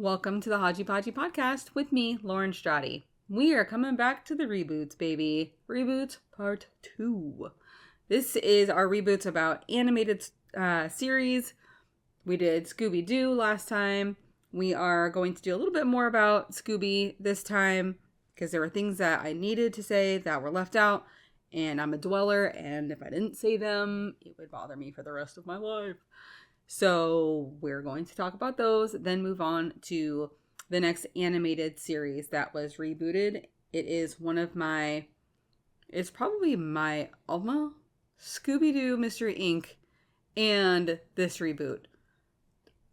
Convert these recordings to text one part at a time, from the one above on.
Welcome to the Hodgypodgy podcast with me, Lauren Strati. We are coming back to the reboots, baby. Reboots part 2. This is our reboots about animated series. We did Scooby Doo last time. We are going to do a little bit more about Scooby this time because there were things that I needed to say that were left out. And I'm a dweller, and if I didn't say them, it would bother me for the rest of my life. So we're going to talk about those, then move on to the next animated series that was rebooted. It is it's probably my Alma, Scooby Doo Mystery Inc. and this reboot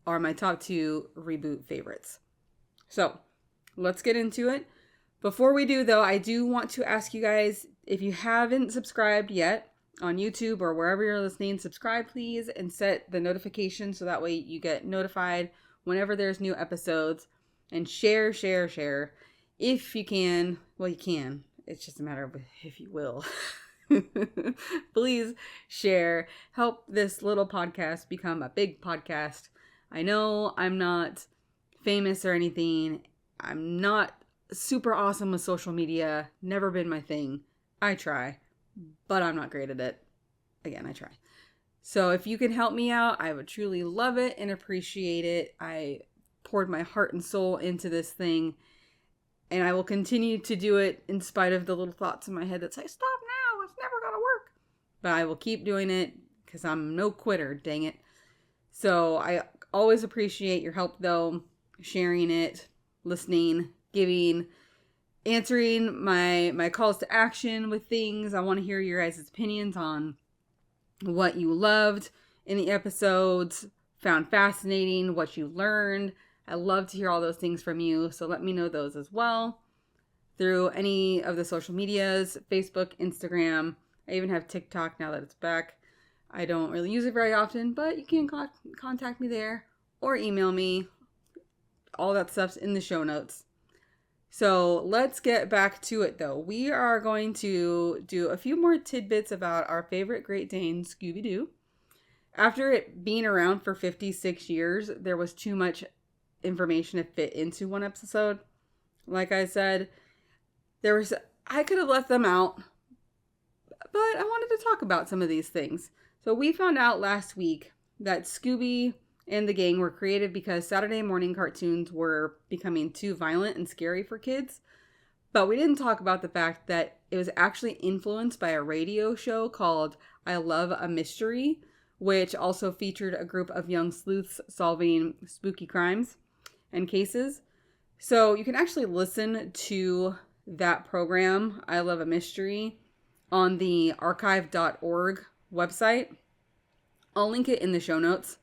are my top 2 reboot favorites. So let's get into it. Before we do, though, I do want to ask you guys, if you haven't subscribed yet on YouTube or wherever you're listening, subscribe, please, and set the notification so that way you get notified whenever there's new episodes. And share. If you can. Well, you can. It's just a matter of if you will. Please share. Help this little podcast become a big podcast. I know I'm not famous or anything. I'm not super awesome with social media. Never been my thing. I try, but I'm not great at it. Again, I try. So if you can help me out, I would truly love it and appreciate it. I poured my heart and soul into this thing, and I will continue to do it in spite of the little thoughts in my head that say, stop now, it's never gonna work. But I will keep doing it because I'm no quitter, dang it. So I always appreciate your help, though, sharing it, listening, giving, answering my calls to action with things. I want to hear your guys' opinions on what you loved in the episodes, found fascinating, what you learned. I love to hear all those things from you, so let me know those as well through any of the social medias, Facebook, Instagram. I even have TikTok now that it's back. I don't really use it very often, but you can contact me there or email me. All that stuff's in the show notes. So let's get back to it, though. We are going to do a few more tidbits about our favorite Great Dane, Scooby Doo. After it being around for 56 years, there was too much information to fit into one episode. Like I said, I could have left them out, but I wanted to talk about some of these things. So we found out last week that Scooby and the gang were created because Saturday morning cartoons were becoming too violent and scary for kids. But we didn't talk about the fact that it was actually influenced by a radio show called I Love a Mystery, which also featured a group of young sleuths solving spooky crimes and cases. So you can actually listen to that program, I Love a Mystery, on the archive.org website. I'll link it in the show notes.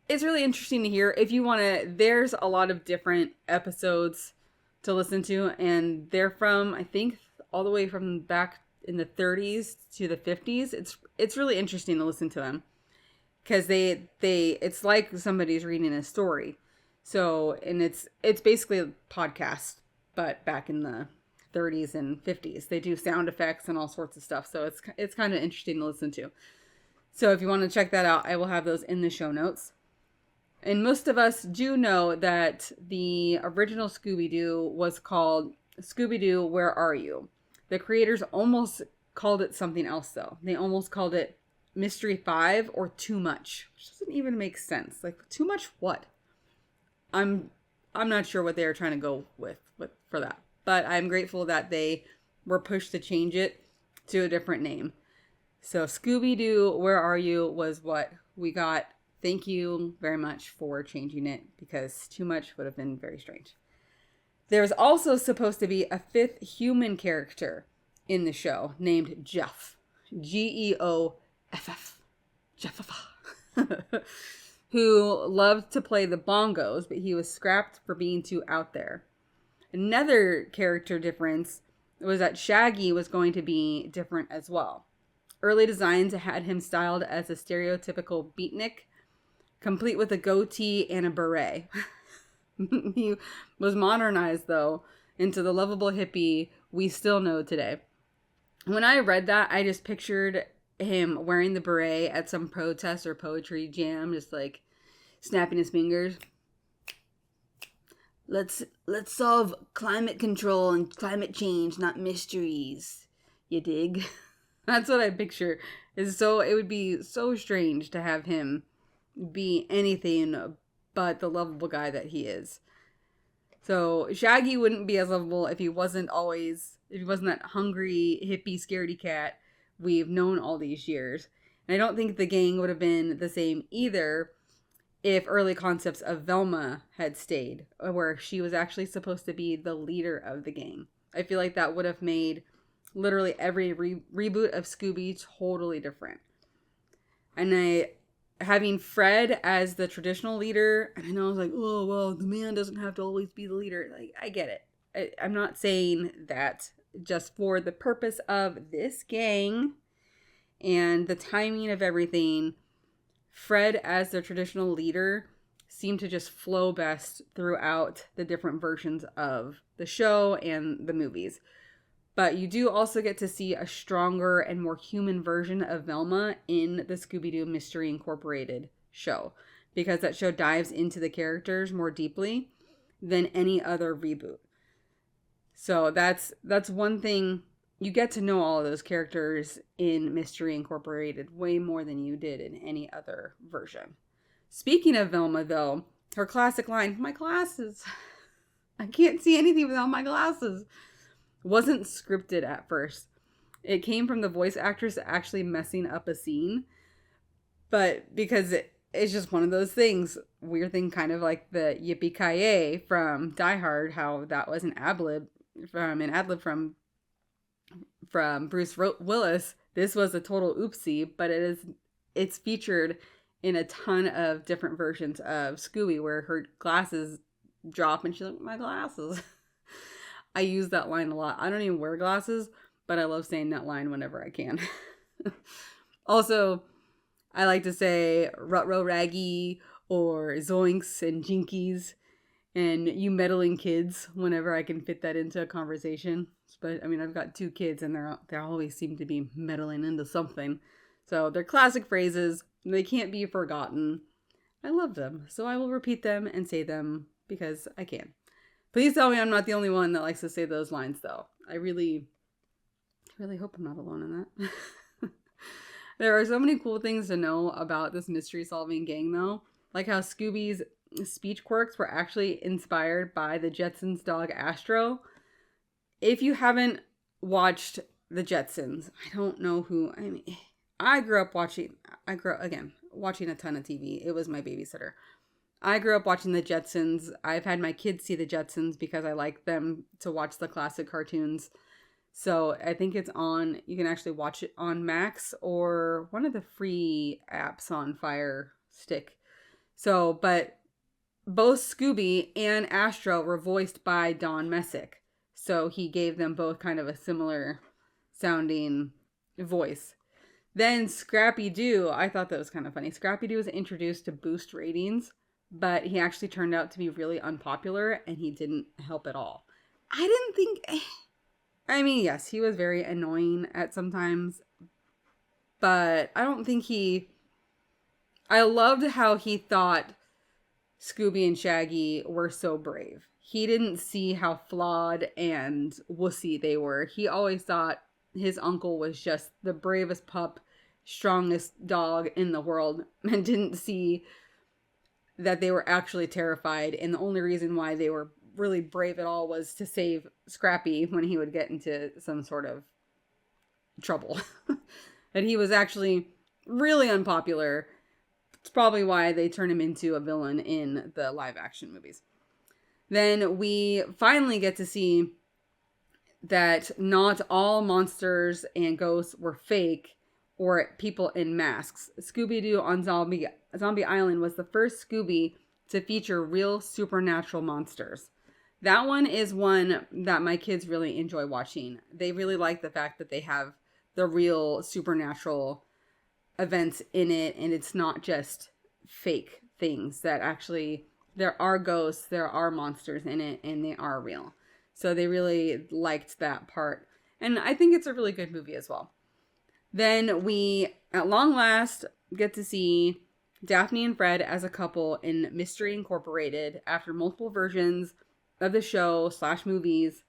It's really interesting to hear. If you want to, there's a lot of different episodes to listen to, and they're from, I think, all the way from back in the 30s to the 50s. It's really interesting to listen to them because it's like somebody's reading a story. So, and it's basically a podcast, but back in the 30s and 50s. They do sound effects and all sorts of stuff. So it's kind of interesting to listen to. So if you want to check that out, I will have those in the show notes. And most of us do know that the original Scooby-Doo was called Scooby-Doo, Where Are You? The creators almost called it something else, though. They almost called it Mystery 5 or Too Much, which doesn't even make sense. Like, too much what? I'm not sure what they were trying to go with for that. But I'm grateful that they were pushed to change it to a different name. So Scooby-Doo, Where Are You? Was what we got. Thank you very much for changing it because too much would have been very strange. There's also supposed to be a 5th human character in the show named Jeff. Geoff. Jeff. Who loved to play the bongos, but he was scrapped for being too out there. Another character difference was that Shaggy was going to be different as well. Early designs had him styled as a stereotypical beatnik, complete with a goatee and a beret. He was modernized, though, into the lovable hippie we still know today. When I read that, I just pictured him wearing the beret at some protest or poetry jam, just like snapping his fingers. let's solve climate control and climate change, not mysteries. You dig? That's what I picture. It would be so strange to have him be anything but the lovable guy that he is. So Shaggy wouldn't be as lovable if he wasn't that hungry, hippie, scaredy cat we've known all these years. And I don't think the gang would have been the same either if early concepts of Velma had stayed, where she was actually supposed to be the leader of the gang. I feel like that would have made literally every reboot of Scooby totally different. And having Fred as the traditional leader, and I know I was like, oh, well, the man doesn't have to always be the leader. Like, I get it. I'm not saying that just for the purpose of this gang and the timing of everything. Fred as the traditional leader seemed to just flow best throughout the different versions of the show and the movies. But you do also get to see a stronger and more human version of Velma in the Scooby Doo Mystery Incorporated show, because that show dives into the characters more deeply than any other reboot. So that's one thing. You get to know all of those characters in Mystery Incorporated way more than you did in any other version. Speaking of Velma, though, her classic line, "My glasses. I can't see anything without my glasses," wasn't scripted at first. It came from the voice actress actually messing up a scene. But because it's just one of those things, weird thing, kind of like the yippee-ki-yay from Die Hard, how that was an ad-lib from Bruce Willis. This was a total oopsie, but it's featured in a ton of different versions of Scooby where her glasses drop and she's like, "My glasses." I use that line a lot. I don't even wear glasses, but I love saying that line whenever I can. Also, I like to say Rutro Raggy or Zoinks and Jinkies and you meddling kids whenever I can fit that into a conversation. But I mean, I've got 2 kids and they always seem to be meddling into something. So they're classic phrases. They can't be forgotten. I love them. So I will repeat them and say them because I can. Please tell me I'm not the only one that likes to say those lines, though. I really hope I'm not alone in that. There are so many cool things to know about this mystery-solving gang, though. Like how Scooby's speech quirks were actually inspired by the Jetsons' dog Astro. If you haven't watched the Jetsons, I don't know who... I mean, I grew up watching a ton of TV. It was my babysitter. I grew up watching the Jetsons. I've had my kids see the Jetsons because I like them to watch the classic cartoons. So I think it's on, you can actually watch it on Max or one of the free apps on Fire Stick. So, but both Scooby and Astro were voiced by Don Messick. So he gave them both kind of a similar sounding voice. Then Scrappy Doo, I thought that was kind of funny. Scrappy Doo was introduced to boost ratings, but he actually turned out to be really unpopular and he didn't help at all. I mean, yes, he was very annoying at sometimes, but I don't think I loved how he thought Scooby and Shaggy were so brave. He didn't see how flawed and wussy they were. He always thought his uncle was just the bravest pup, strongest dog in the world, and didn't see that they were actually terrified, and the only reason why they were really brave at all was to save Scrappy when he would get into some sort of trouble. And he was actually really unpopular. It's probably why they turned him into a villain in the live action movies. Then we finally get to see that not all monsters and ghosts were fake or people in masks. Scooby-Doo on Zombie Island was the first Scooby to feature real supernatural monsters. That one is one that my kids really enjoy watching. They really like the fact that they have the real supernatural events in it, and it's not just fake things, that actually there are ghosts, there are monsters in it, and they are real. So they really liked that part. And I think it's a really good movie as well. Then we, at long last, get to see Daphne and Fred as a couple in Mystery Incorporated after multiple versions of the show / movies,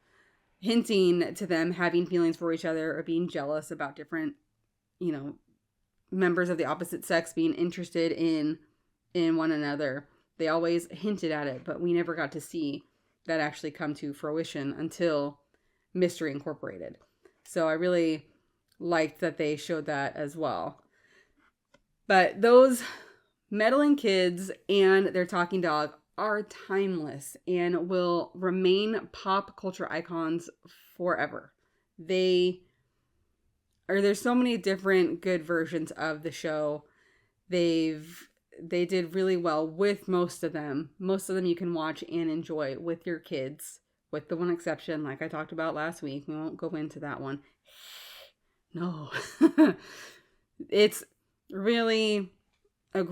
hinting to them having feelings for each other or being jealous about different, members of the opposite sex being interested in one another. They always hinted at it, but we never got to see that actually come to fruition until Mystery Incorporated. So I really liked that they showed that as well. But those meddling kids and their talking dog are timeless and will remain pop culture icons forever. There's so many different good versions of the show. They did really well with most of them. Most of them you can watch and enjoy with your kids, with the one exception, like I talked about last week. We won't go into that one. No. It's really they're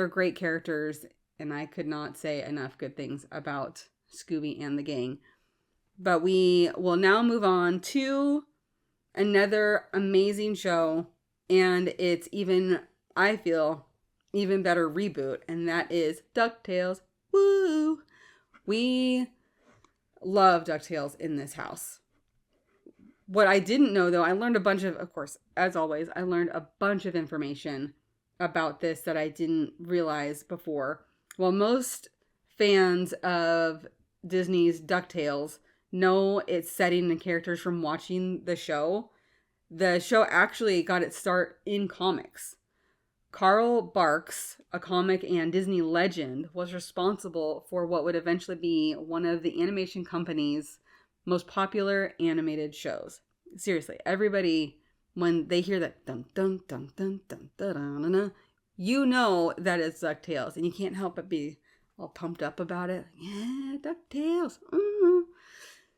great characters, and I could not say enough good things about Scooby and the gang. But we will now move on to another amazing show, and it's I feel, even better reboot, and that is DuckTales. Woo! We love DuckTales in this house. What I didn't know, though, I learned of course, as always, I learned a bunch of information about this that I didn't realize before. Well, most fans of Disney's DuckTales know its setting and characters from watching the show. The show actually got its start in comics. Carl Barks, a comic and Disney legend, was responsible for what would eventually be one of the animation company's most popular animated shows. Seriously, everybody, when they hear that dun dun dun dun dun dun dun dun, dun, you know that it's DuckTales, and you can't help but be all pumped up about it. Yeah, DuckTales. Mm-hmm.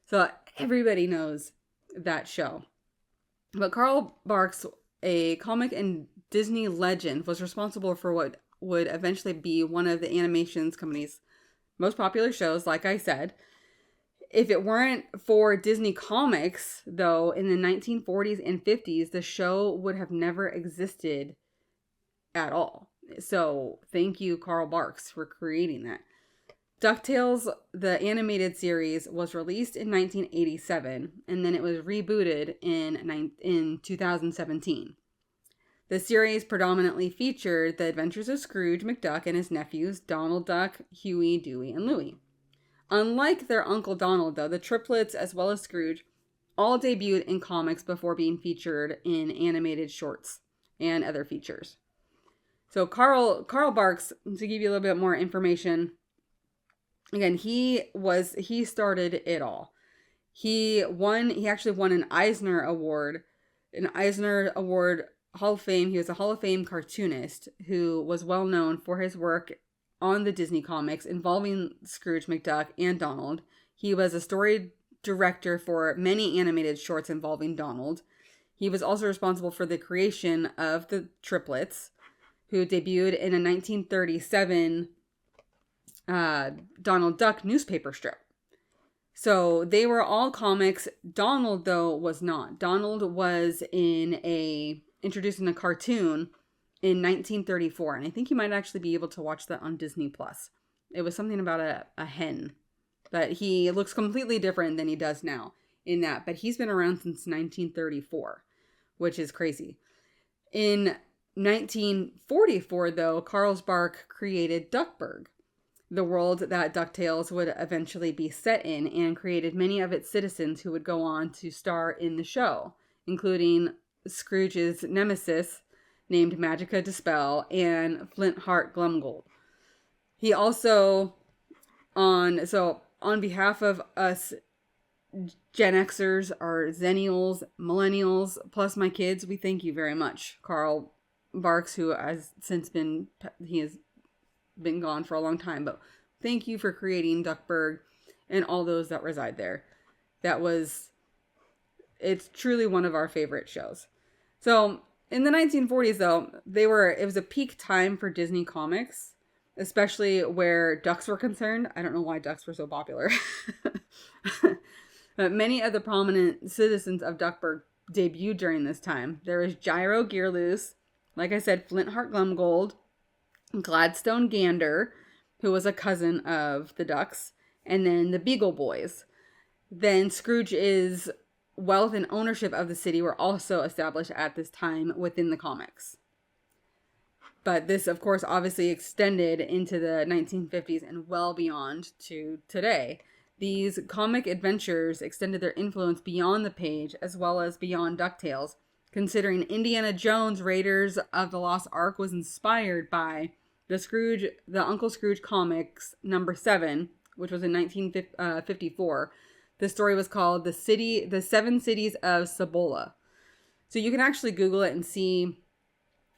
So everybody knows that show. But Carl Barks, a comic and Disney legend, was responsible for what would eventually be one of the animation company's most popular shows, like I said. If it weren't for Disney Comics, though, in the 1940s and 50s, the show would have never existed at all. So thank you, Carl Barks, for creating that. DuckTales, the animated series, was released in 1987, and then it was rebooted in 2017. The series predominantly featured the adventures of Scrooge McDuck and his nephews, Donald Duck, Huey, Dewey, and Louie. Unlike their Uncle Donald, though, the triplets, as well as Scrooge, all debuted in comics before being featured in animated shorts and other features. So Carl Barks, to give you a little bit more information, again, he started it all. He actually won an Eisner Award Hall of Fame. He was a Hall of Fame cartoonist who was well known for his work on the Disney comics involving Scrooge McDuck and Donald. He was a story director for many animated shorts involving Donald. He was also responsible for the creation of the triplets, who debuted in a 1937 Donald Duck newspaper strip. So they were all comics. Donald, though, was not. Donald was introduced in a cartoon in 1934, and I think you might actually be able to watch that on Disney+. It was something about a hen, but he looks completely different than he does now in that, but he's been around since 1934, which is crazy. In 1944, though, Carl Barks created Duckburg, the world that DuckTales would eventually be set in, and created many of its citizens who would go on to star in the show, including Scrooge's nemesis, named Magica De Spell, and Flintheart Glumgold. He also, on behalf of us Gen Xers, or Zennials, Millennials, plus my kids, we thank you very much, Carl Barks, who has since been gone for a long time, but thank you for creating Duckburg and all those that reside there. It's truly one of our favorite shows. So in the 1940s, though, it was a peak time for Disney comics, especially where ducks were concerned. I don't know why ducks were so popular. But many of the prominent citizens of Duckburg debuted during this time. There was Gyro Gearloose, like I said, Flintheart Glumgold, Gladstone Gander, who was a cousin of the ducks, and then the Beagle Boys. Then Scrooge's wealth and ownership of the city were also established at this time within the comics. But this, of course, obviously extended into the 1950s and well beyond to today. These comic adventures extended their influence beyond the page as well as beyond DuckTales, considering Indiana Jones Raiders of the Lost Ark was inspired by the Uncle Scrooge comics number 7, which was in 1954. The story was called The Seven Cities of Cibola. So you can actually Google it and see.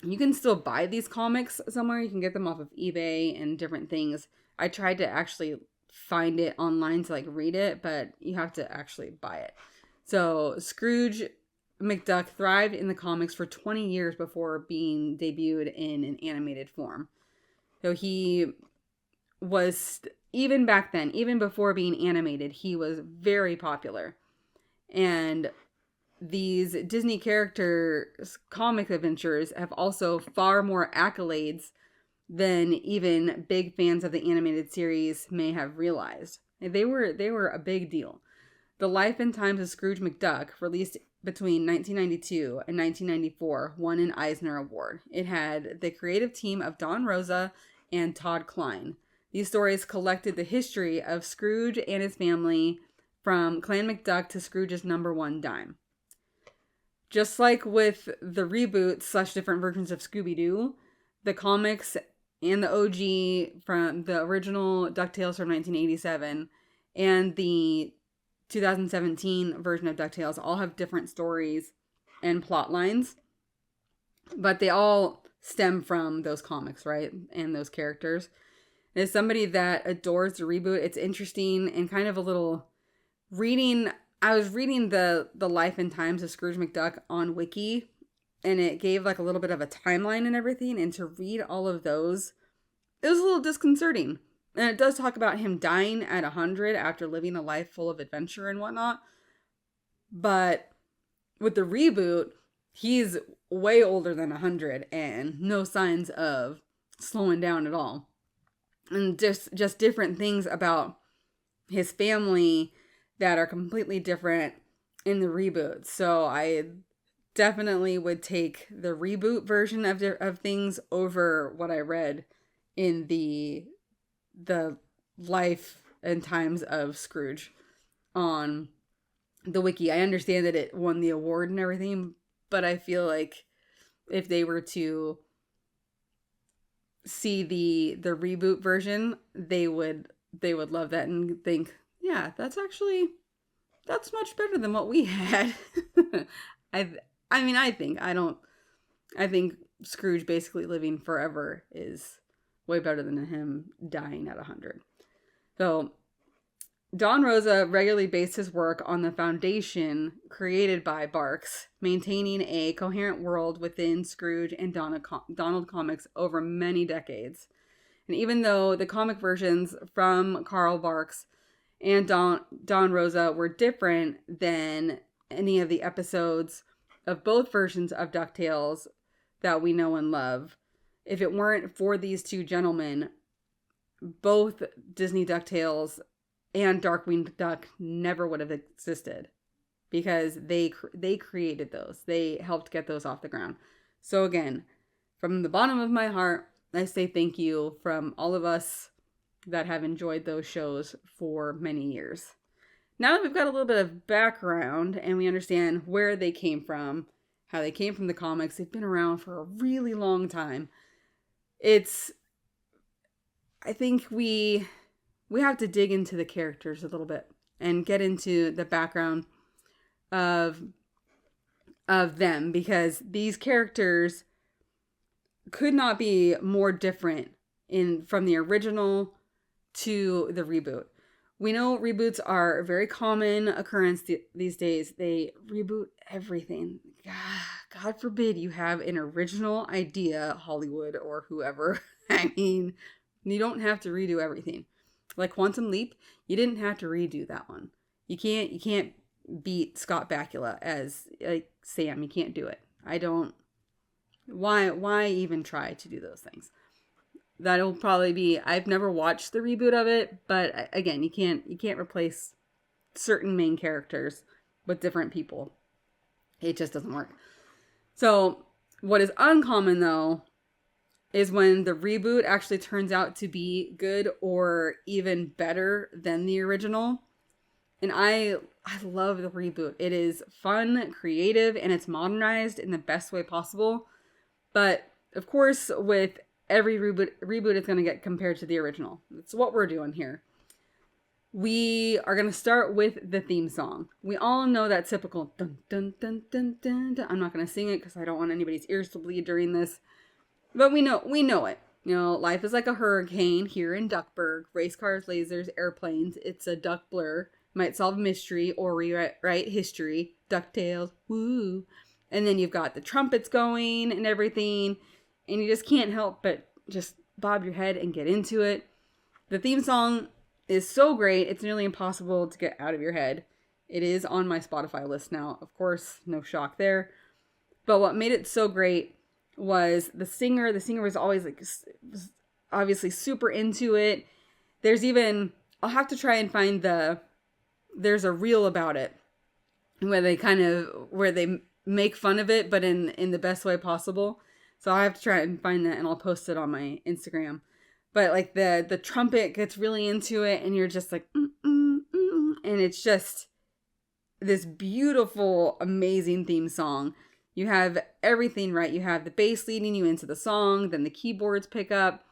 You can still buy these comics somewhere. You can get them off of eBay and different things. I tried to actually find it online to read it, but you have to actually buy it. So Scrooge McDuck thrived in the comics for 20 years before being debuted in an animated form. So he was, even back then, even before being animated, he was very popular. And these Disney characters' comic adventures have also far more accolades than even big fans of the animated series may have realized. They were a big deal. The Life and Times of Scrooge McDuck, released between 1992 and 1994, won an Eisner Award. It had the creative team of Don Rosa and Todd Klein. These stories collected the history of Scrooge and his family from Clan McDuck to Scrooge's number one dime. Just like with the reboots / different versions of Scooby Doo, the comics and the OG from the original DuckTales from 1987 and the 2017 version of DuckTales all have different stories and plot lines, but they all stem from those comics, right? And those characters. As somebody that adores the reboot, it's interesting and kind of a little reading. I was reading the Life and Times of Scrooge McDuck on Wiki, and it gave a little bit of a timeline and everything, and to read all of those, it was a little disconcerting. And it does talk about him dying at 100 after living a life full of adventure and whatnot. But with the reboot, he's way older than 100 and no signs of slowing down at all. And just different things about his family that are completely different in the reboot. So I definitely would take the reboot version of things over what I read in the Life and Times of Scrooge on the wiki. I understand that it won the award and everything, but I feel like if they were to see the reboot version, they would love that and think, yeah, that's much better than what we had. I think Scrooge basically living forever is way better than him dying at 100. So Don Rosa regularly based his work on the foundation created by Barks, maintaining a coherent world within Scrooge and Donald comics over many decades. And even though the comic versions from Carl Barks and Don Rosa were different than any of the episodes of both versions of DuckTales that we know and love, if it weren't for these two gentlemen, both Disney DuckTales and Darkwing Duck never would have existed, because they created those. They helped get those off the ground. So again, from the bottom of my heart, I say thank you from all of us that have enjoyed those shows for many years. Now that we've got a little bit of background and we understand where they came from, how they came from the comics, they've been around for a really long time. I think we have to dig into the characters a little bit and get into the background of them, because these characters could not be more different from the original to the reboot. We know reboots are a very common occurrence these days. They reboot everything. God forbid you have an original idea, Hollywood or whoever. I mean, you don't have to redo everything. Like Quantum Leap, you didn't have to redo that one. You can't beat Scott Bakula as Sam. You can't do it. Why even try to do those things? That'll probably be, I've never watched the reboot of it, but again, you can't replace certain main characters with different people. It just doesn't work. So what is uncommon though is when the reboot actually turns out to be good or even better than the original. And I love the reboot. It is fun, creative, and it's modernized in the best way possible. But of course, with every reboot is going to get compared to the original. That's what we're doing here. We are going to start with the theme song. We all know that typical dun dun dun dun dun dun. I'm not going to sing it because I don't want anybody's ears to bleed during this. But we know it. You know, life is like a hurricane here in Duckburg. Race cars, lasers, airplanes. It's a duck blur. Might solve a mystery or rewrite history. DuckTales, woo. And then you've got the trumpets going and everything. And you just can't help but just bob your head and get into it. The theme song is so great, it's nearly impossible to get out of your head. It is on my Spotify list now. Of course, no shock there. But what made it so great was the singer. The singer was always was obviously super into it. There's even, I'll have to try and find there's a reel about it where they make fun of it, but in the best way possible. So I have to try and find that, and I'll post it on my Instagram. But like the trumpet gets really into it, and you're just like, and it's just this beautiful, amazing theme song. You have everything right. You have the bass leading you into the song, then the keyboards pick up,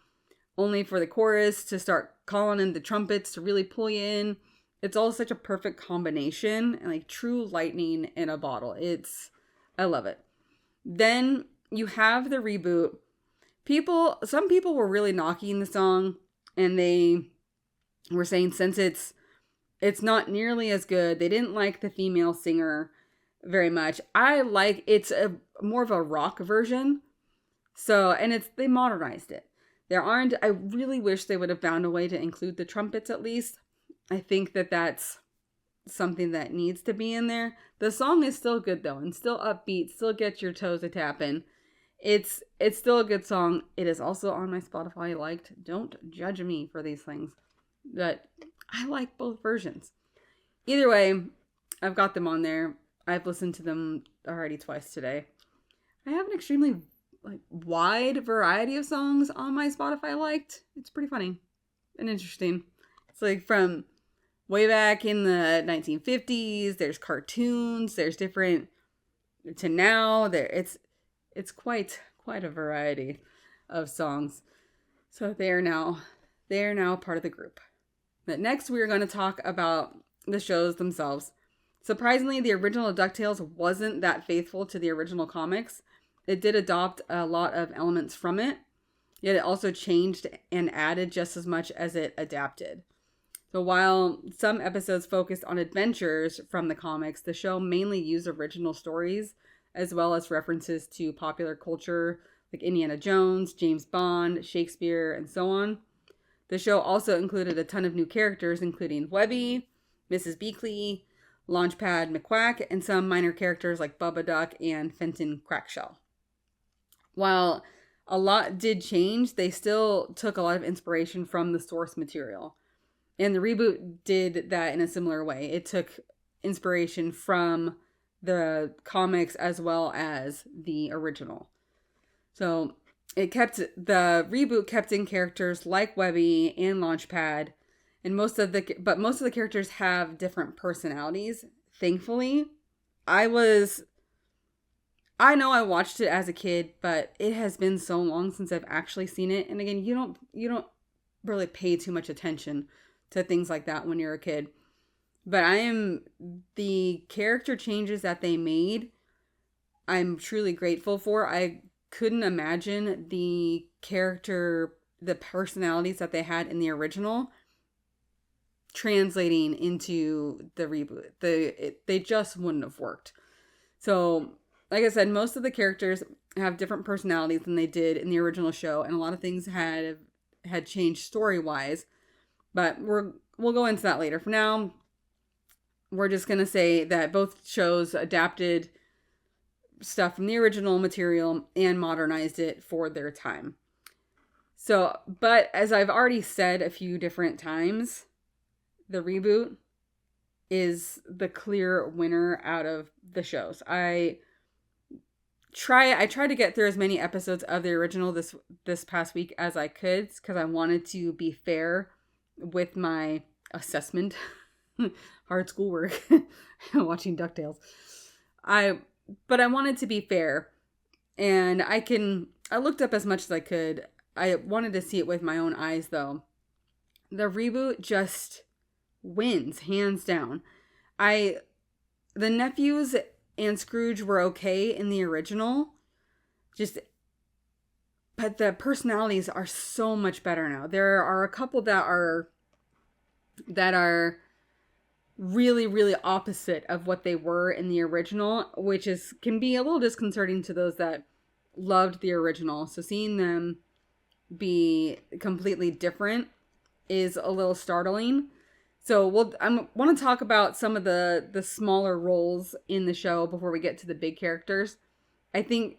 only for the chorus to start calling in the trumpets to really pull you in. It's all such a perfect combination, and like true lightning in a bottle. I love it. Then you have the reboot. Some people were really knocking the song, and they were saying since it's not nearly as good, they didn't like the female singer very much. It's a more of a rock version. So, and they modernized it. I really wish they would have found a way to include the trumpets at least. I think that's something that needs to be in there. The song is still good though, and still upbeat, still gets your toes a tapping. It's still a good song. It is also on my Spotify liked. Don't judge me for these things. But I like both versions. Either way, I've got them on there. I've listened to them already twice today. I have an extremely wide variety of songs on my Spotify liked. It's pretty funny and interesting. It's like from way back in the 1950s, there's cartoons, there's different to now. It's quite a variety of songs. So they are now part of the group. But next we are going to talk about the shows themselves. Surprisingly, the original DuckTales wasn't that faithful to the original comics. It did adopt a lot of elements from it, yet it also changed and added just as much as it adapted. So while some episodes focused on adventures from the comics, the show mainly used original stories as well as references to popular culture like Indiana Jones, James Bond, Shakespeare, and so on. The show also included a ton of new characters, including Webby, Mrs. Beakley, Launchpad McQuack, and some minor characters like Bubba Duck and Fenton Crackshell. While a lot did change, they still took a lot of inspiration from the source material. And the reboot did that in a similar way. It took inspiration from the comics as well as the original. So the reboot kept in characters like Webby and Launchpad, and most of the characters have different personalities. Thankfully, I know I watched it as a kid, but it has been so long since I've actually seen it. And again, you don't really pay too much attention to things like that when you're a kid. But the character changes that they made, I'm truly grateful for. I couldn't imagine the personalities that they had in the original translating into the reboot. They just wouldn't have worked. So, like I said, most of the characters have different personalities than they did in the original show, and a lot of things had changed story-wise. But we'll go into that later. For now, we're just going to say that both shows adapted stuff from the original material and modernized it for their time. So, but as I've already said a few different times, the reboot is the clear winner out of the shows. I try to get through as many episodes of the original this past week as I could, because I wanted to be fair with my assessment. Hard schoolwork. Watching DuckTales. But I wanted to be fair, and I looked up as much as I could. I wanted to see it with my own eyes, though. The reboot just wins, hands down. The nephews and Scrooge were okay in the original, but the personalities are so much better now. There are a couple that are really, really opposite of what they were in the original, which can be a little disconcerting to those that loved the original. So seeing them be completely different is a little startling. So I want to talk about some of the smaller roles in the show before we get to the big characters. I think,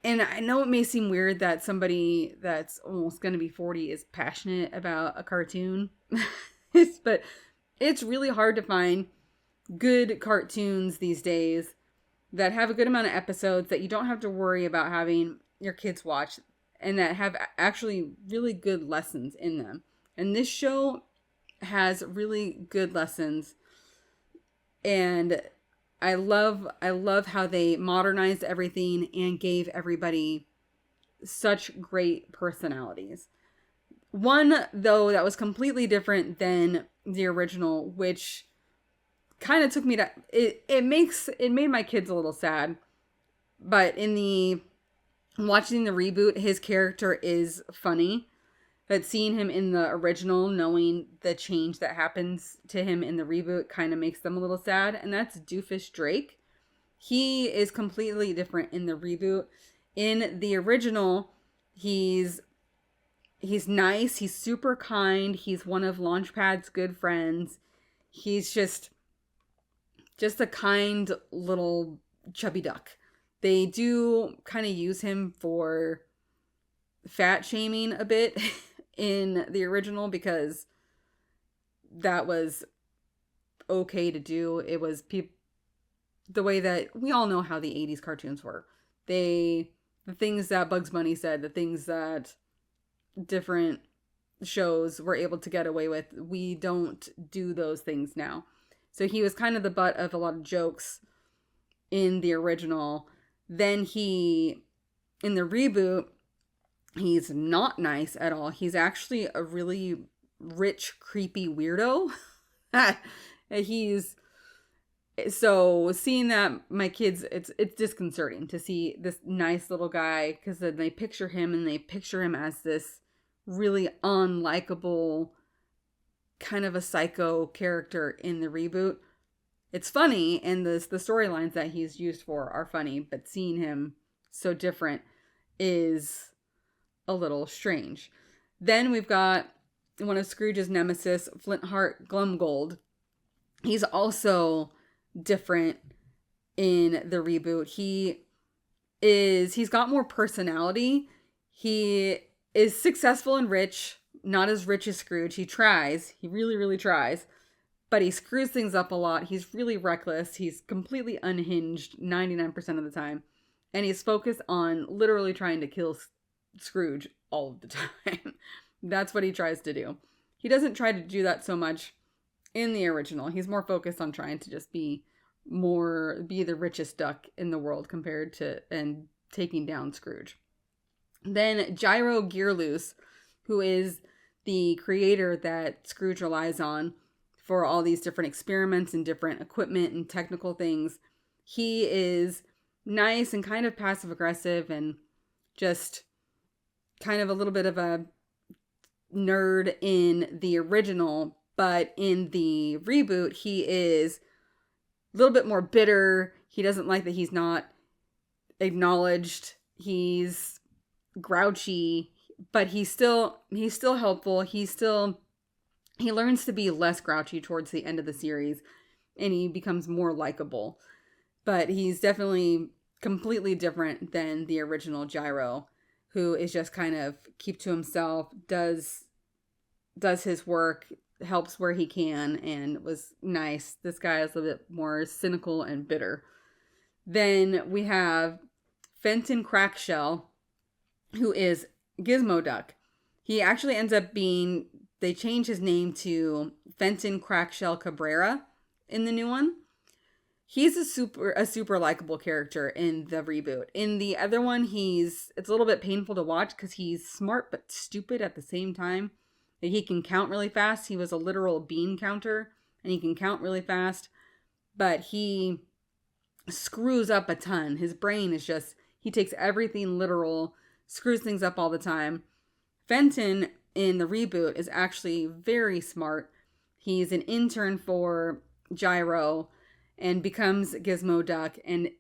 and I know it may seem weird that somebody that's almost going to be 40 is passionate about a cartoon, but it's really hard to find good cartoons these days that have a good amount of episodes that you don't have to worry about having your kids watch, and that have actually really good lessons in them. And this show has really good lessons, and I love how they modernized everything and gave everybody such great personalities. One, though, that was completely different than the original, which kind of took me to it made my kids a little sad. But watching the reboot, his character is funny. But seeing him in the original, knowing the change that happens to him in the reboot, kind of makes them a little sad. And that's Doofus Drake. He is completely different in the reboot. In the original, he's nice. He's super kind. He's one of Launchpad's good friends. He's just a kind little chubby duck. They do kind of use him for fat shaming a bit in the original, because that was okay to do. It was the way that we all know how the 80s cartoons were. The things that Bugs Bunny said, the things that different shows were able to get away with, we don't do those things now. So he was kind of the butt of a lot of jokes in the original. Then in the reboot, he's not nice at all. He's actually a really rich, creepy weirdo. So seeing that, my kids, it's disconcerting to see this nice little guy, because then they picture him as this really unlikable, kind of a psycho character in the reboot. It's funny, and the storylines that he's used for are funny, but seeing him so different is a little strange. Then we've got one of Scrooge's nemesis, Flintheart Glumgold. He's also different in the reboot. He's got more personality. He is successful and rich, not as rich as Scrooge. He tries. He really, really tries. But he screws things up a lot. He's really reckless. He's completely unhinged 99% of the time. And he's focused on literally trying to kill Scrooge all of the time. That's what he tries to do. He doesn't try to do that so much in the original. He's more focused on trying to just be the richest duck in the world compared to, and taking down Scrooge. Then Gyro Gearloose, who is the creator that Scrooge relies on for all these different experiments and different equipment and technical things. He is nice and kind of passive aggressive and just kind of a little bit of a nerd in the original, but in the reboot, he is a little bit more bitter. He doesn't like that he's not acknowledged. He's grouchy, but he's still helpful. He learns to be less grouchy towards the end of the series, and he becomes more likable. But he's definitely completely different than the original Gyro, who is just kind of keep to himself, does his work, helps where he can, and was nice. This guy is a little bit more cynical and bitter. Then we have Fenton Crackshell, who is Gizmo Duck. He actually ends up being, they change his name to Fenton Crackshell Cabrera in the new one. He's a super likable character in the reboot. In the other one, it's a little bit painful to watch because he's smart but stupid at the same time. He can count really fast. He was a literal bean counter, and he can count really fast, but he screws up a ton. His brain is just, he takes everything literal, screws things up all the time. Fenton in the reboot is actually very smart. He's an intern for Gyro and becomes Gizmo Duck. And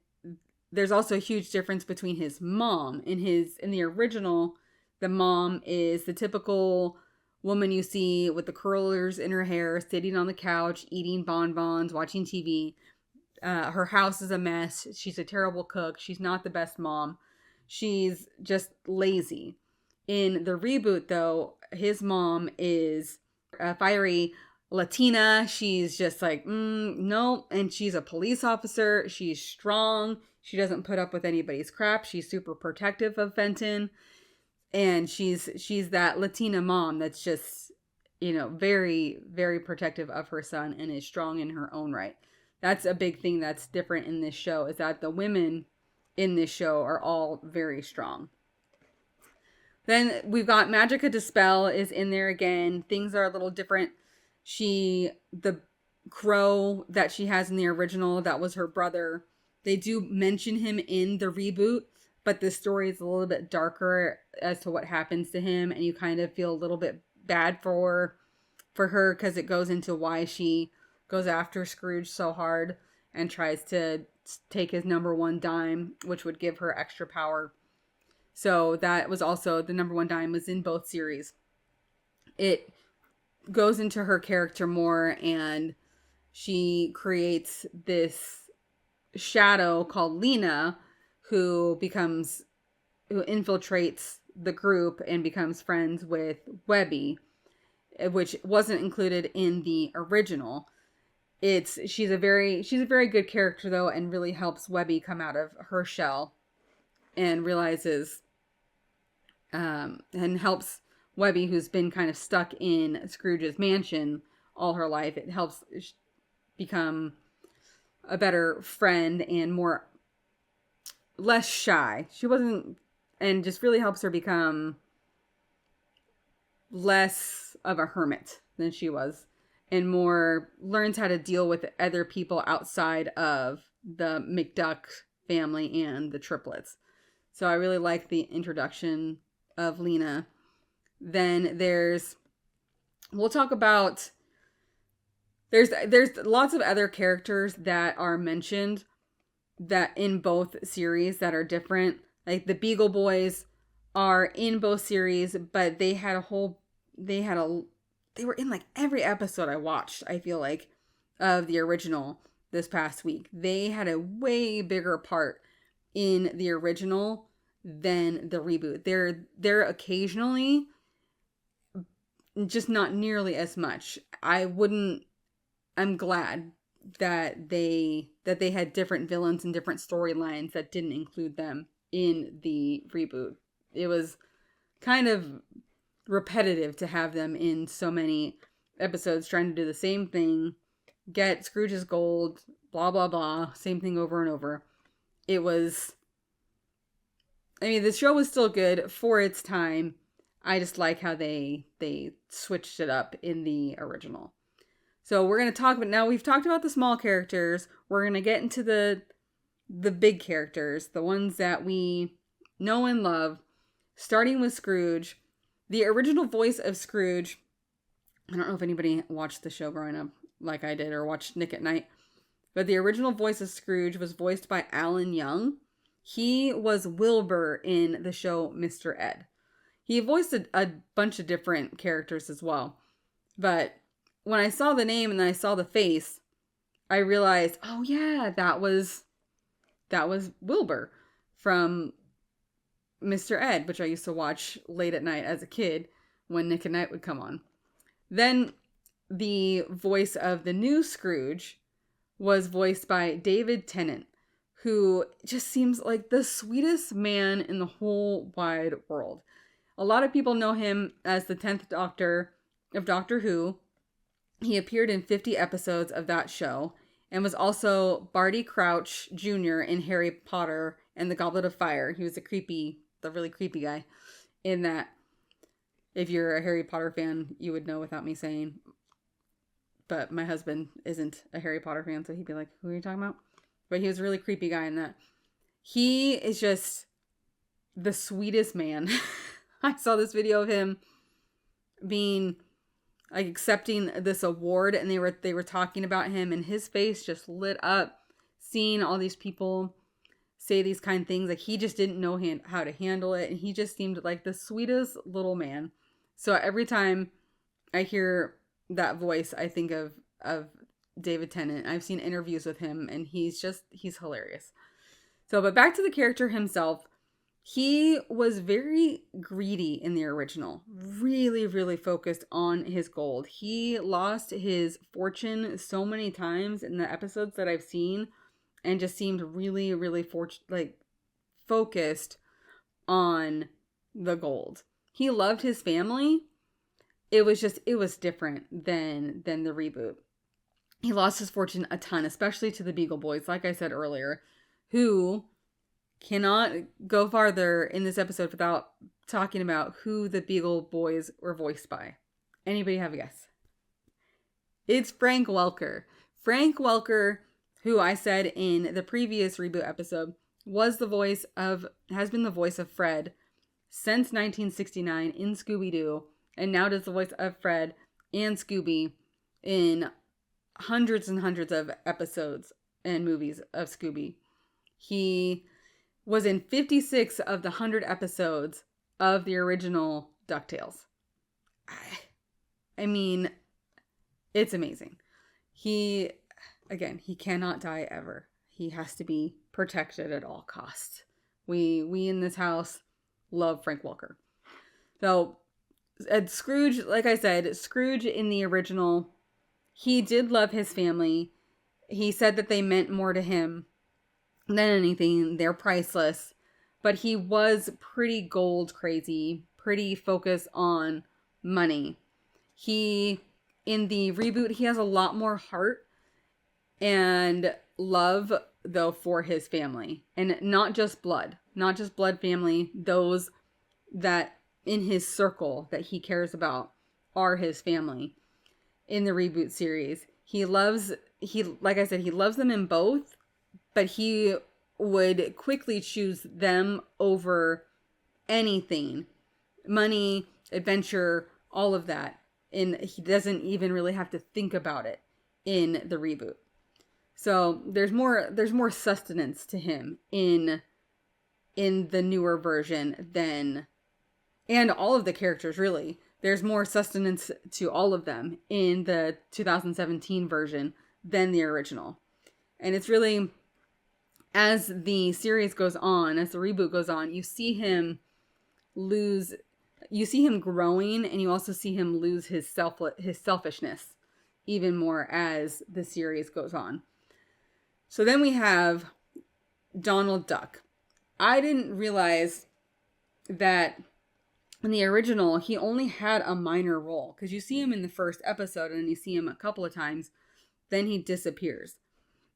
there's also a huge difference between his mom. In the original, the mom is the typical woman you see with the curlers in her hair, sitting on the couch, eating bonbons, watching TV. Her house is a mess. She's a terrible cook. She's not the best mom. She's just lazy. In the reboot, though, his mom is a fiery Latina. She's just like, no. And she's a police officer. She's strong. She doesn't put up with anybody's crap. She's super protective of Fenton. And she's that Latina mom that's just, very, very protective of her son and is strong in her own right. That's a big thing that's different in this show, is that the women in this show are all very strong. Then we've got Magica Dispel is in there again. Things are a little different. The crow that she has in the original, that was her brother. They do mention him in the reboot, but the story is a little bit darker as to what happens to him, and you kind of feel a little bit bad for her because it goes into why she goes after Scrooge so hard and tries to take his number one dime, which would give her extra power. So that was also, the number one dime was in both series. It goes into her character more, and she creates this shadow called Lena, who infiltrates the group and becomes friends with Webby, which wasn't included in the original. She's a very good character though, and really helps Webby come out of her shell and realizes and helps Webby, who's been kind of stuck in Scrooge's mansion all her life. It helps become a better friend and less shy. She wasn't, and just really helps her become less of a hermit than she was, and more learns how to deal with other people outside of the McDuck family and the triplets. So I really like the introduction of Lena. Then there's lots of other characters that are mentioned that in both series that are different. Like the Beagle Boys are in both series, but they were in like every episode I watched, I feel like, of the original this past week. They had a way bigger part in the original than the reboot. They're occasionally, just not nearly as much. I'm glad that they had different villains and different storylines that didn't include them in the reboot. It was kind of repetitive to have them in so many episodes trying to do the same thing, get Scrooge's gold, blah blah blah, same thing over and over. The show was still good for its time. I just like how they switched it up in the original. So we're going to talk about, now we've talked about the small characters, we're going to get into the big characters, the ones that we know and love, starting with Scrooge. The original voice of Scrooge, I don't know if anybody watched the show growing up like I did or watched Nick at Night, but the original voice of Scrooge was voiced by Alan Young. He was Wilbur in the show Mr. Ed. He voiced a bunch of different characters as well. But when I saw the name and then I saw the face, I realized, oh yeah, that was Wilbur from Mr. Ed, which I used to watch late at night as a kid when Nick at Night would come on. Then the voice of the new Scrooge was voiced by David Tennant, who just seems like the sweetest man in the whole wide world. A lot of people know him as the 10th Doctor of Doctor Who. He appeared in 50 episodes of that show and was also Barty Crouch Jr. in Harry Potter and the Goblet of Fire. He was the really creepy guy in that. If you're a Harry Potter fan, you would know without me saying. But my husband isn't a Harry Potter fan, so he'd be like, who are you talking about? But he was a really creepy guy in that. He is just the sweetest man. I saw this video of him being like accepting this award, and they were talking about him, and his face just lit up seeing all these people say these kind of things. Like, he just didn't know how to handle it, and he just seemed like the sweetest little man. So every time I hear that voice, I think of David Tennant. I've seen interviews with him, and he's hilarious. So, but back to the character himself. He was very greedy in the original. Really, really focused on his gold. He lost his fortune so many times in the episodes that I've seen, and just seemed really, really focused on the gold. He loved his family. It was different than the reboot. He lost his fortune a ton, especially to the Beagle Boys, like I said earlier, who cannot go farther in this episode without talking about who the Beagle Boys were voiced by. Anybody have a guess? It's Frank Welker. Frank Welker, who I said in the previous reboot episode, has been the voice of Fred since 1969 in Scooby Doo, and now does the voice of Fred and Scooby in hundreds and hundreds of episodes and movies of Scooby. He was in 56 of the 100 episodes of the original DuckTales. I mean, it's amazing. He cannot die ever. He has to be protected at all costs. We in this house love Frank Welker. So, Scrooge, like I said, Scrooge in the original, he did love his family. He said that they meant more to him than anything. They're priceless. But he was pretty gold crazy, pretty focused on money. In the reboot, he has a lot more heart and love, though, for his family. And not just blood family. Those that in his circle that he cares about are his family. In the reboot series, like I said, he loves them in both, but he would quickly choose them over anything. Money, adventure, all of that. And he doesn't even really have to think about it in the reboot. So there's more sustenance to him in the newer version and all of the characters, really. There's more sustenance to all of them in the 2017 version than the original. And it's really, as the series goes on, as the reboot goes on, you see him growing, and you also see him lose his selfishness even more as the series goes on. So then we have Donald Duck. I didn't realize that in the original, he only had a minor role, because you see him in the first episode and then you see him a couple of times, then he disappears.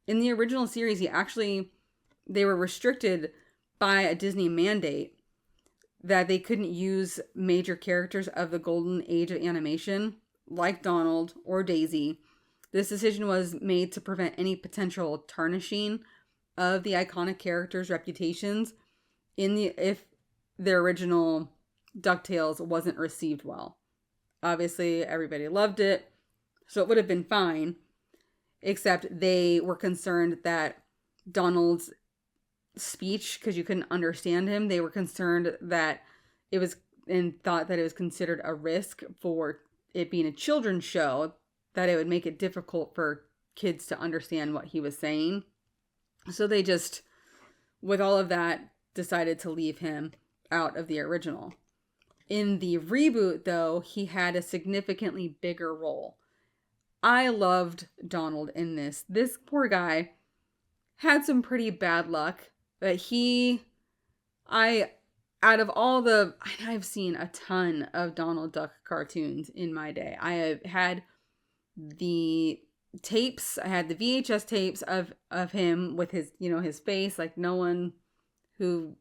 In the original series, they were restricted by a Disney mandate that they couldn't use major characters of the golden age of animation, like Donald or Daisy. This decision was made to prevent any potential tarnishing of the iconic characters' reputations if their original DuckTales wasn't received well. Obviously, everybody loved it, so it would have been fine, except they were concerned that Donald's speech, because you couldn't understand him, they were concerned that it was, and thought that it was considered a risk for it being a children's show, that it would make it difficult for kids to understand what he was saying. So they just, with all of that, decided to leave him out of the original. In the reboot, though, he had a significantly bigger role. I loved Donald in this. This poor guy had some pretty bad luck, but out of all I've seen a ton of Donald Duck cartoons in my day. I have had the tapes, I had the VHS tapes of him with his, his face, like no one who,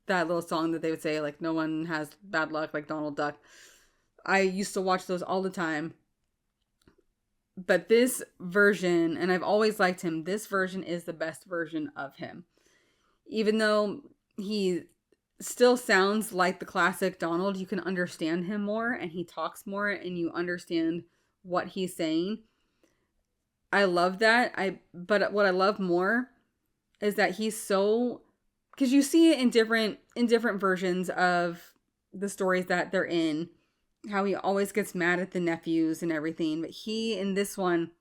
that little song that they would say, like, no one has bad luck like Donald Duck. I used to watch those all the time. But this version, and I've always liked him, this version is the best version of him. Even though he still sounds like the classic Donald, you can understand him more, and he talks more, and you understand what he's saying. I love that. But what I love more is that he's so, because you see it in different versions of the stories that they're in, how he always gets mad at the nephews and everything. But in this one,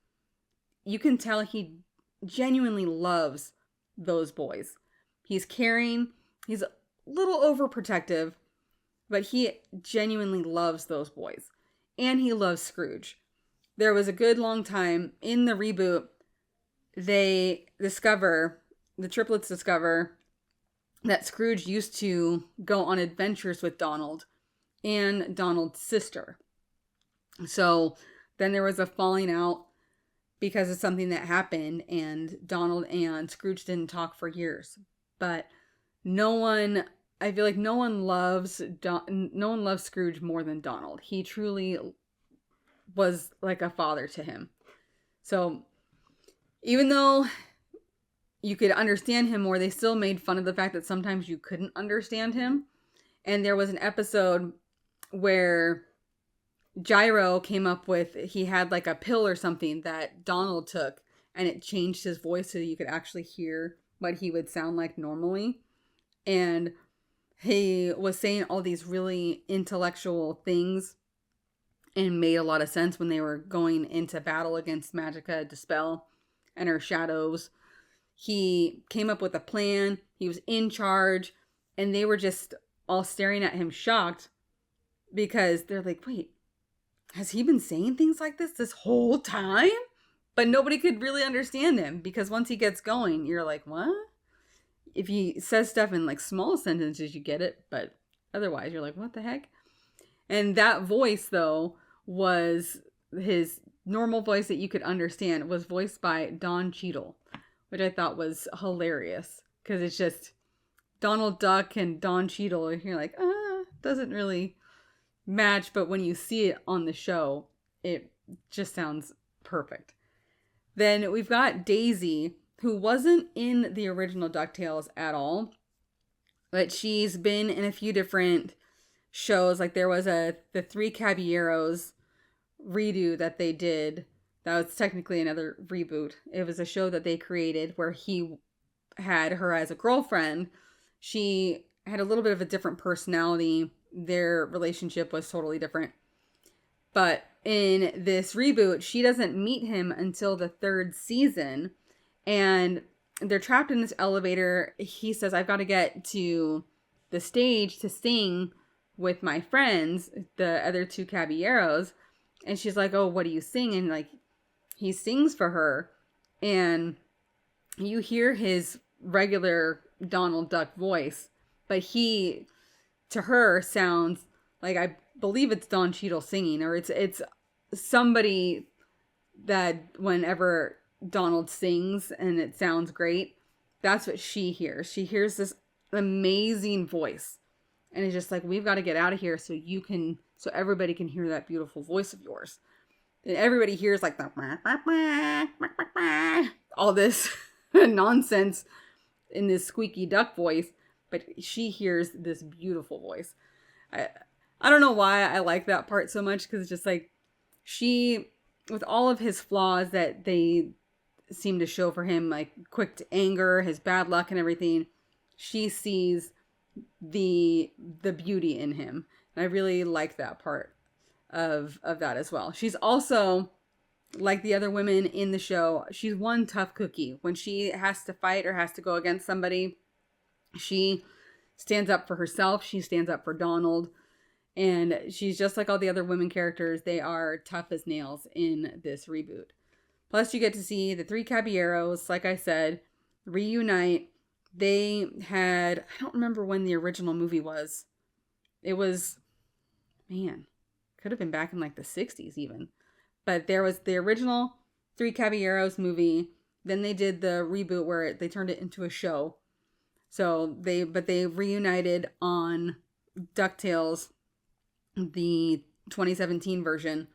you can tell he genuinely loves those boys. He's caring. He's a little overprotective, but he genuinely loves those boys. And he loves Scrooge. There was a good long time in the reboot, the triplets discover that Scrooge used to go on adventures with Donald and Donald's sister. So then there was a falling out because of something that happened, and Donald and Scrooge didn't talk for years. But I feel like no one loves Scrooge more than Donald. He truly was like a father to him. So even though you could understand him more, they still made fun of the fact that sometimes you couldn't understand him. And there was an episode where Gyro came up with, he had like a pill or something that Donald took, and it changed his voice so that you could actually hear what he would sound like normally. And he was saying all these really intellectual things and made a lot of sense when they were going into battle against Magica Dispel and her shadows. He came up with a plan. He was in charge, and they were just all staring at him shocked because they're like, wait, has he been saying things like this whole time? But nobody could really understand him, because once he gets going, you're like, what? If he says stuff in like small sentences, you get it, but otherwise you're like, what the heck? And that voice, though, was his normal voice that you could understand, was voiced by Don Cheadle, which I thought was hilarious, because it's just Donald Duck and Don Cheadle, and you're like, doesn't really match, but when you see it on the show, it just sounds perfect. Then we've got Daisy, who wasn't in the original DuckTales at all, but she's been in a few different shows. Like there was the Three Caballeros redo that they did. That was technically another reboot. It was a show that they created where he had her as a girlfriend. She had a little bit of a different personality. Their relationship was totally different. But in this reboot, she doesn't meet him until the 3rd season. And they're trapped in this elevator. He says, I've got to get to the stage to sing with my friends, the other 2 caballeros. And she's like, oh, what do you sing? And like, he sings for her. And you hear his regular Donald Duck voice. But he, to her, sounds like, I believe it's Don Cheadle singing. Or it's somebody that whenever Donald sings and it sounds great, that's what she hears. She hears this amazing voice, and it's just like, we've got to get out of here so everybody can hear that beautiful voice of yours. And everybody hears like the all this nonsense in this squeaky duck voice, but she hears this beautiful voice. I don't know why I like that part so much, because it's just like, she, with all of his flaws that they seem to show for him, like quick to anger, his bad luck and everything, she sees the beauty in him. And I really like that part of that as well. She's also, like the other women in the show, she's one tough cookie. When she has to fight or has to go against somebody, she stands up for herself. She stands up for Donald. And she's just like all the other women characters. They are tough as nails in this reboot. Plus, you get to see the three Caballeros, like I said, reunite. They had, I don't remember when the original movie was. It was, man, could have been back in like the 60s even. But there was the original Three Caballeros movie. Then they did the reboot where they turned it into a show. So they reunited on DuckTales, the 2017 version,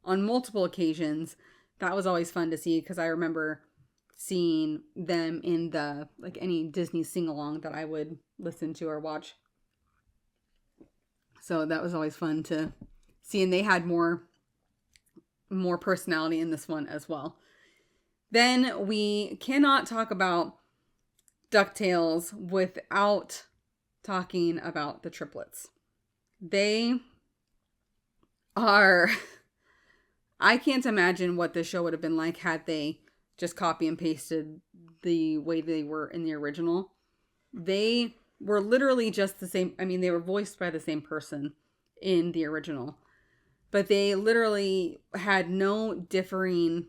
on multiple occasions. That was always fun to see because I remember seeing them in the, like, any Disney sing-along that I would listen to or watch. So that was always fun to see, and they had more personality in this one as well. Then we cannot talk about DuckTales without talking about the triplets. They are... I can't imagine what this show would have been like had they just copy and pasted the way they were in the original. They were literally just the same. I mean, they were voiced by the same person in the original, but they literally had no differing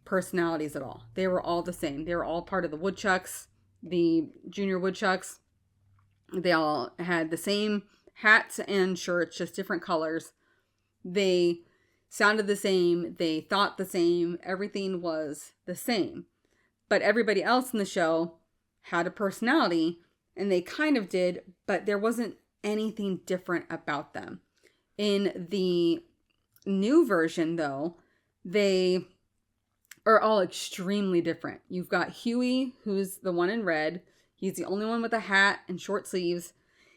personalities at all. They were all the same. They were all part of the Woodchucks, the Junior Woodchucks. They all had the same hats and shirts, just different colors. They sounded the same. They thought the same. Everything was the same. But everybody else in the show had a personality, and they kind of did, but there wasn't anything different about them. In the new version, though, they are all extremely different. You've got Huey, who's the one in red. He's the only one with a hat and short sleeves.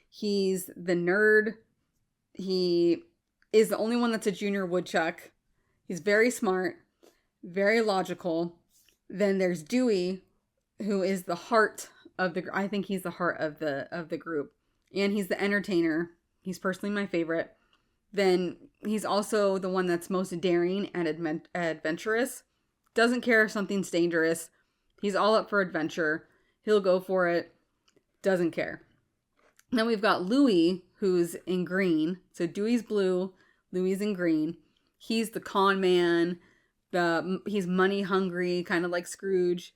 He's the nerd. He is the only one that's a Junior Woodchuck. He's very smart, very logical. Then there's Dewey, who is the heart of the... I think he's the heart of the group. And he's the entertainer. He's personally my favorite. Then he's also the one that's most daring and adventurous. Doesn't care if something's dangerous. He's all up for adventure. He'll go for it. Doesn't care. Then we've got Louie, who's in green. So Dewey's blue, Louie's in green. He's the con man. He's money hungry, kind of like Scrooge.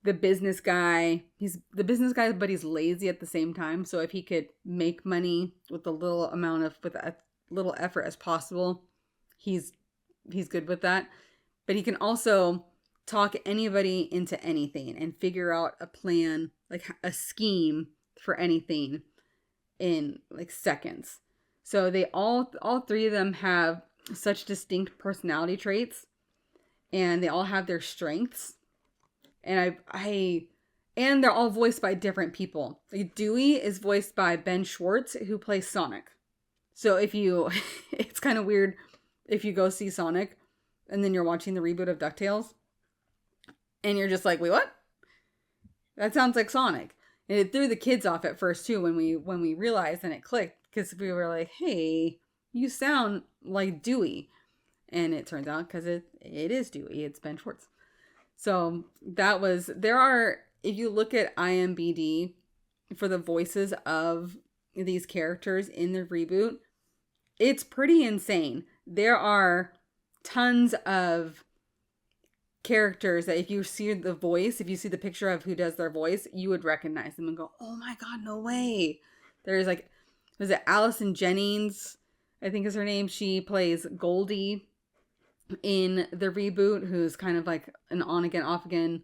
The business guy. He's the business guy, but he's lazy at the same time. So if he could make money with with a little effort as possible, he's good with that. But he can also talk anybody into anything and figure out a plan, like a scheme for anything in like seconds. So they all three of them have such distinct personality traits, and they all have their strengths. And and they're all voiced by different people. Like Dewey is voiced by Ben Schwartz, who plays Sonic. So it's kind of weird if you go see Sonic and then you're watching the reboot of DuckTales and you're just like, wait, what? That sounds like Sonic. And it threw the kids off at first too when we realized, and it clicked, because we were like, hey, you sound like Dewey. And it turns out because it is Dewey. It's Ben Schwartz. So if you look at IMDb for the voices of these characters in the reboot, it's pretty insane. There are tons of characters that if you see the picture of who does their voice, you would recognize them and go, oh my God, no way. Was it Allison Jennings, I think is her name. She plays Goldie in the reboot, who's kind of like an on again, off again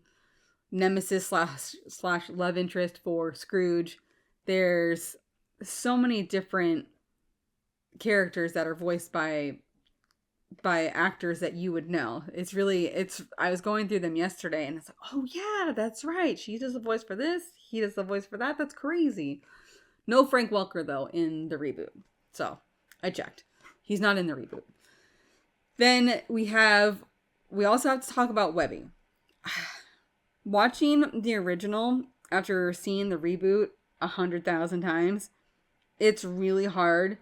nemesis slash love interest for Scrooge. There's so many different characters that are voiced by actors that you would know. I was going through them yesterday and it's like, oh yeah, that's right. She does the voice for this. He does the voice for that. That's crazy. No Frank Welker though in the reboot. So I checked. He's not in the reboot. Then we also have to talk about Webby. Watching the original after seeing the reboot 100,000 times, it's really hard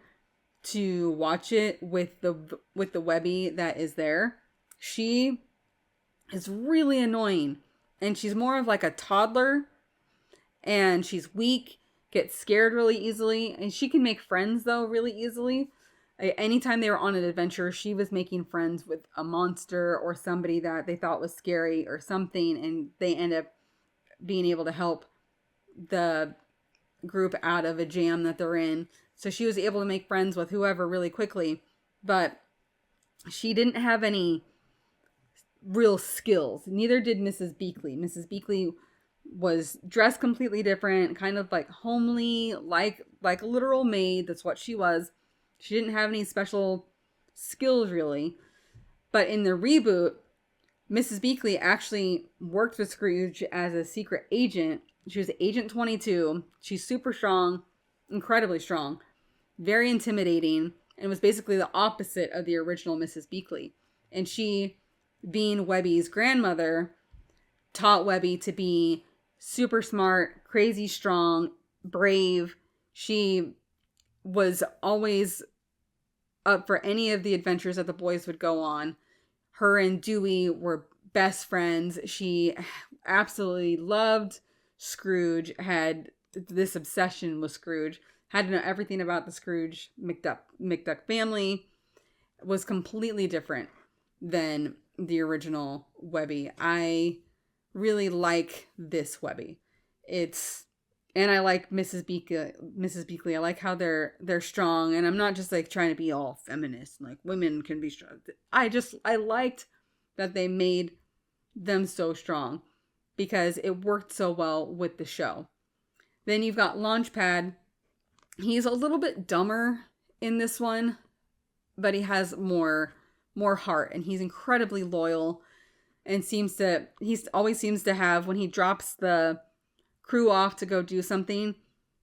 to watch it with the Webby that is there. She is really annoying, and she's more of like a toddler, and she's weak, get scared really easily. And she can make friends, though, really easily. Anytime they were on an adventure, she was making friends with a monster or somebody that they thought was scary or something. And they end up being able to help the group out of a jam that they're in. So she was able to make friends with whoever really quickly. But she didn't have any real skills. Neither did Mrs. Beakley. Mrs. Beakley was dressed completely different, kind of like homely, like a literal maid. That's what she was. She didn't have any special skills really. But in the reboot, Mrs. Beakley actually worked with Scrooge as a secret agent. She was Agent 22. She's super strong, incredibly strong, very intimidating, and was basically the opposite of the original Mrs. Beakley. And she, being Webby's grandmother, taught Webby to be super smart, crazy strong, brave. She was always up for any of the adventures that the boys would go on. Her and Dewey were best friends. She absolutely loved Scrooge, had this obsession with Scrooge, had to know everything about the Scrooge McDuck family, was completely different than the original Webby. I really like this Webby. And I like Mrs. Beakley. I like how they're strong, and I'm not just like trying to be all feminist, like women can be strong. I liked that they made them so strong because it worked so well with the show. Then you've got Launchpad. He's a little bit dumber in this one, but he has more heart, and he's incredibly loyal, and he always seems to have, when he drops the crew off to go do something,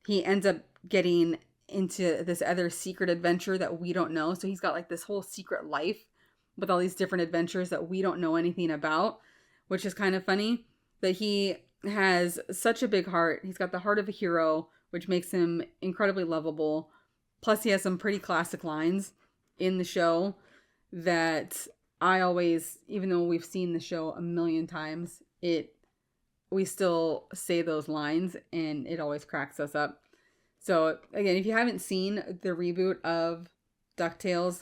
he ends up getting into this other secret adventure that we don't know. So he's got like this whole secret life with all these different adventures that we don't know anything about, which is kind of funny. But he has such a big heart. He's got the heart of a hero, which makes him incredibly lovable. Plus he has some pretty classic lines in the show that I always, even though we've seen the show a million times, we still say those lines and it always cracks us up. So again, if you haven't seen the reboot of DuckTales,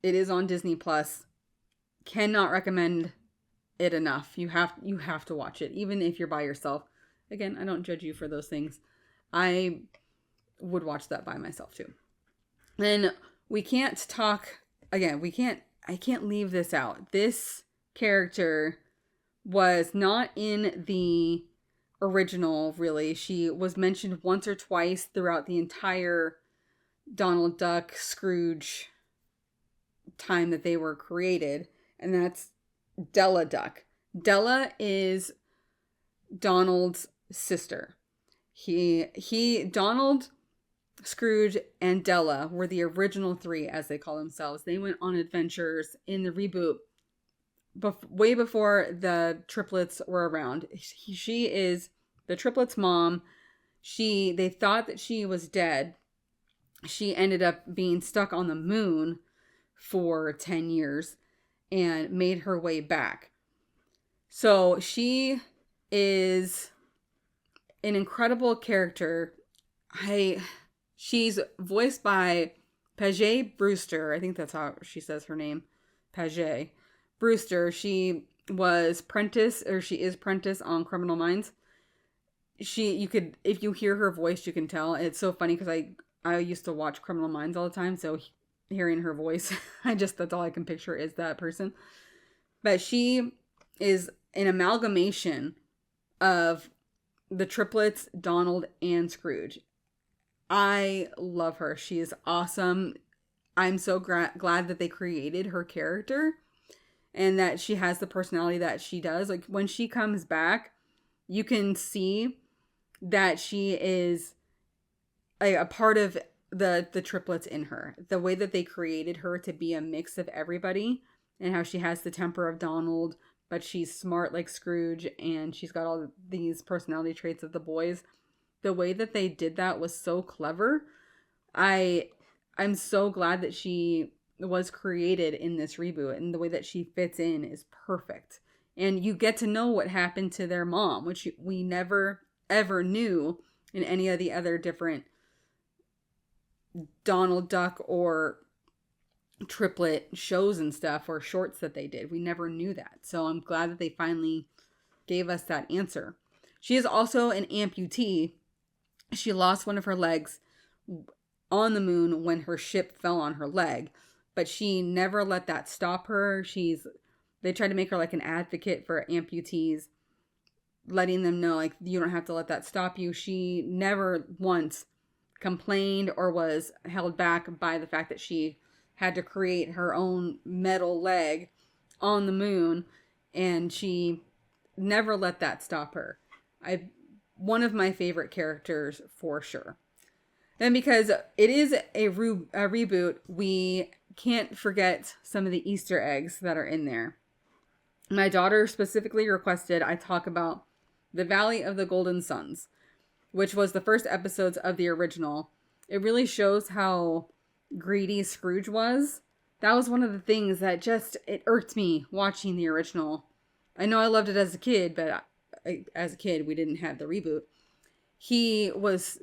it is on Disney Plus. Cannot recommend it enough. You have to watch it, even if you're by yourself. Again, I don't judge you for those things. I would watch that by myself too. Then we can't talk again. I can't leave this out. This character was not in the original, really. She was mentioned once or twice throughout the entire Donald Duck Scrooge time that they were created, and that's Della Duck. Della is Donald's sister. Donald, Scrooge, and Della were the original three, as they call themselves. They went on adventures in the reboot way before the triplets were around. She is the triplets' mom. They thought that she was dead. She ended up being stuck on the moon for 10 years and made her way back. So she is an incredible character. She's voiced by Paget Brewster. I think that's how she says her name. Paget Brewster. She is Prentice on Criminal Minds. If you hear her voice, you can tell. And it's so funny because I used to watch Criminal Minds all the time, so hearing her voice, that's all I can picture is that person. But she is an amalgamation of the triplets, Donald and Scrooge. I love her. She is awesome. I'm so glad that they created her character and that she has the personality that she does. Like when she comes back, you can see that she is a part of the triplets in her. The way that they created her to be a mix of everybody, and how she has the temper of Donald, but she's smart like Scrooge, and she's got all these personality traits of the boys. The way that they did that was so clever. I'm so glad that she was created in this reboot, and the way that she fits in is perfect. And you get to know what happened to their mom, which we never ever knew in any of the other different Donald Duck or triplet shows and stuff or shorts that they did. We never knew that. So I'm glad that they finally gave us that answer. She is also an amputee. She lost one of her legs on the moon when her ship fell on her leg, but she never let that stop her. They tried to make her like an advocate for amputees, letting them know like you don't have to let that stop you. She never once complained or was held back by the fact that she had to create her own metal leg on the moon, and she never let that stop her. One of my favorite characters for sure. And because it is a reboot, we can't forget some of the Easter eggs that are in there. My daughter specifically requested I talk about the Valley of the Golden Suns, which was the first episodes of the original. It really shows how greedy Scrooge was. That was one of the things that it irked me watching the original. I know I loved it as a kid, but as a kid, we didn't have the reboot. He was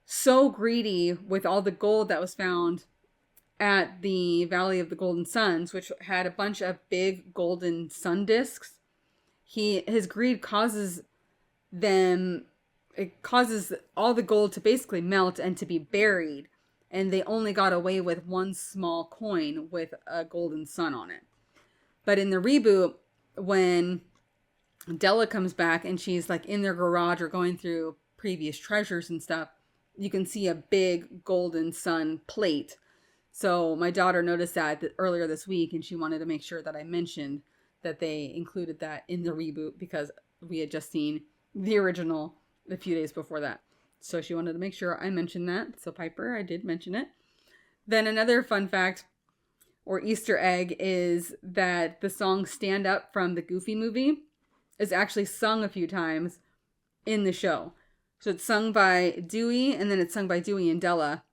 so greedy with all the gold that was found at the Valley of the Golden Suns, which had a bunch of big golden sun discs. His greed causes all the gold to basically melt and to be buried. And they only got away with one small coin with a golden sun on it. But in the reboot, when Della comes back and she's like in their garage or going through previous treasures and stuff, you can see a big golden sun plate. So my daughter noticed that earlier this week, and she wanted to make sure that I mentioned that they included that in the reboot because we had just seen the original a few days before that. So she wanted to make sure I mentioned that. So Piper, I did mention it. Then another fun fact or Easter egg is that the song Stand Up from the Goofy movie is actually sung a few times in the show. So it's sung by Dewey, and then it's sung by Dewey and Della.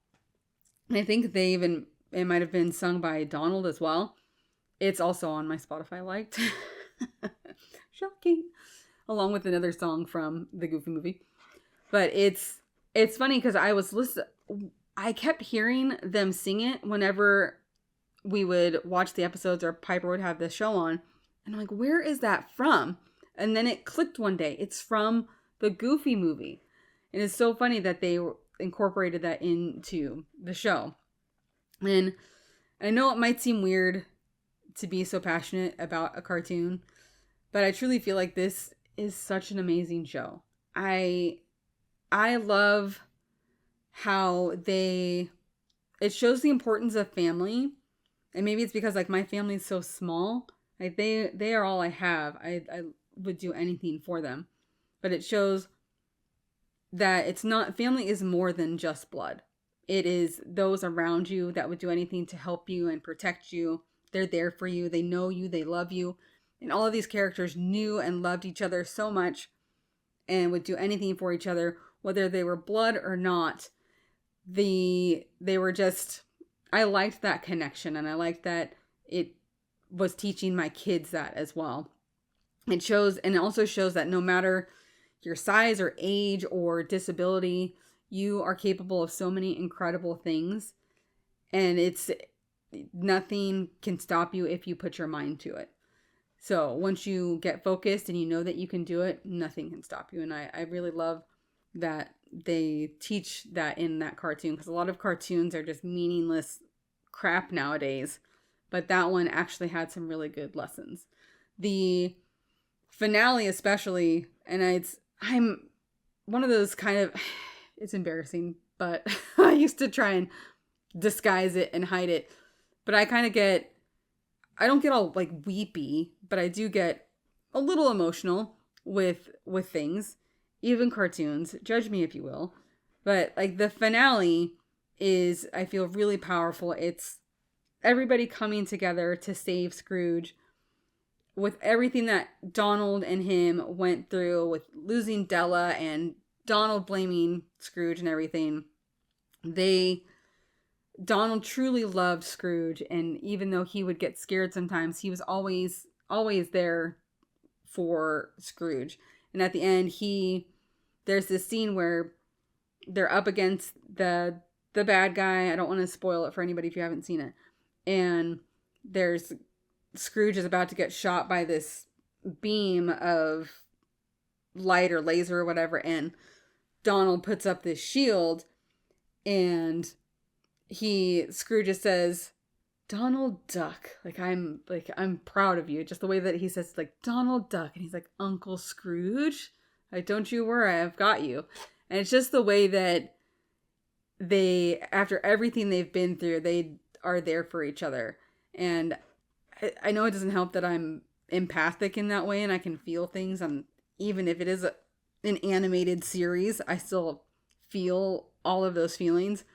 And I think it might have been sung by Donald as well. It's also on my Spotify liked. Shocking. Along with another song from the Goofy movie. But it's funny because I kept hearing them sing it whenever we would watch the episodes or Piper would have the show on. And I'm like, where is that from? And then it clicked one day. It's from the Goofy movie. And it's so funny that they incorporated that into the show. And I know it might seem weird to be so passionate about a cartoon, but I truly feel like this is such an amazing show. I love how it shows the importance of family. And maybe it's because like my family is so small. Like they are all I have. I would do anything for them. But it shows that family is more than just blood. It is those around you that would do anything to help you and protect you. They're there for you. They know you. They love you. And all of these characters knew and loved each other so much and would do anything for each other, whether they were blood or not. They were just, I liked that connection, and I liked that it was teaching my kids that as well. It also shows that no matter your size or age or disability, you are capable of so many incredible things, and nothing can stop you if you put your mind to it. So once you get focused and you know that you can do it, nothing can stop you. And I really love that they teach that in that cartoon, because a lot of cartoons are just meaningless crap nowadays. But that one actually had some really good lessons. The finale especially, and I'm one of those kind of, it's embarrassing, but I used to try and disguise it and hide it. But I don't get all like weepy, but I do get a little emotional with things, even cartoons. Judge me if you will. But like the finale is, I feel, really powerful. It's everybody coming together to save Scrooge with everything that Donald and him went through with losing Della and Donald blaming Scrooge and everything. Donald truly loved Scrooge, and even though he would get scared sometimes, he was always there for Scrooge. And at the end, there's this scene where they're up against the bad guy. I don't want to spoil it for anybody if you haven't seen it. And there's Scrooge is about to get shot by this beam of light or laser or whatever, and Donald puts up this shield, and Scrooge just says, Donald Duck. I'm proud of you. Just the way that he says, like, Donald Duck. And he's like, Uncle Scrooge? Like, don't you worry, I've got you. And it's just the way that they, after everything they've been through, they are there for each other. And I know it doesn't help that I'm empathic in that way and I can feel things. And even if it is an animated series, I still feel all of those feelings.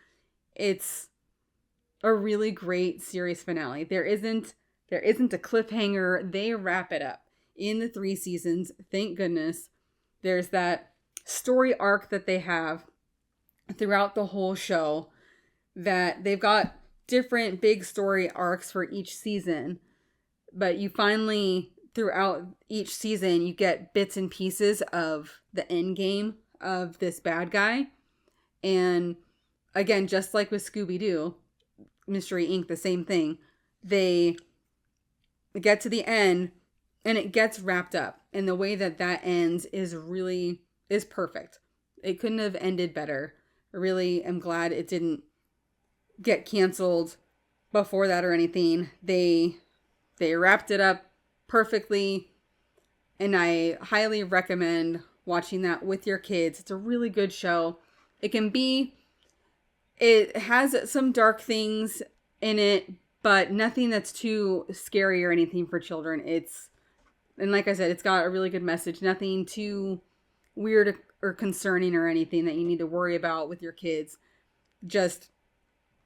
It's a really great series finale. There isn't a cliffhanger. They wrap it up in the 3 seasons. Thank goodness. There's that story arc that they have throughout the whole show, that they've got different big story arcs for each season, but you finally, throughout each season, you get bits and pieces of the end game of this bad guy. And again, just like with Scooby Doo, Mystery Inc., the same thing. They get to the end and it gets wrapped up. And the way that ends is perfect. It couldn't have ended better. I really am glad it didn't get canceled before that or anything. They wrapped it up perfectly. And I highly recommend watching that with your kids. It's a really good show. It has some dark things in it, but nothing that's too scary or anything for children. And like I said, it's got a really good message. Nothing too weird or concerning or anything that you need to worry about with your kids. Just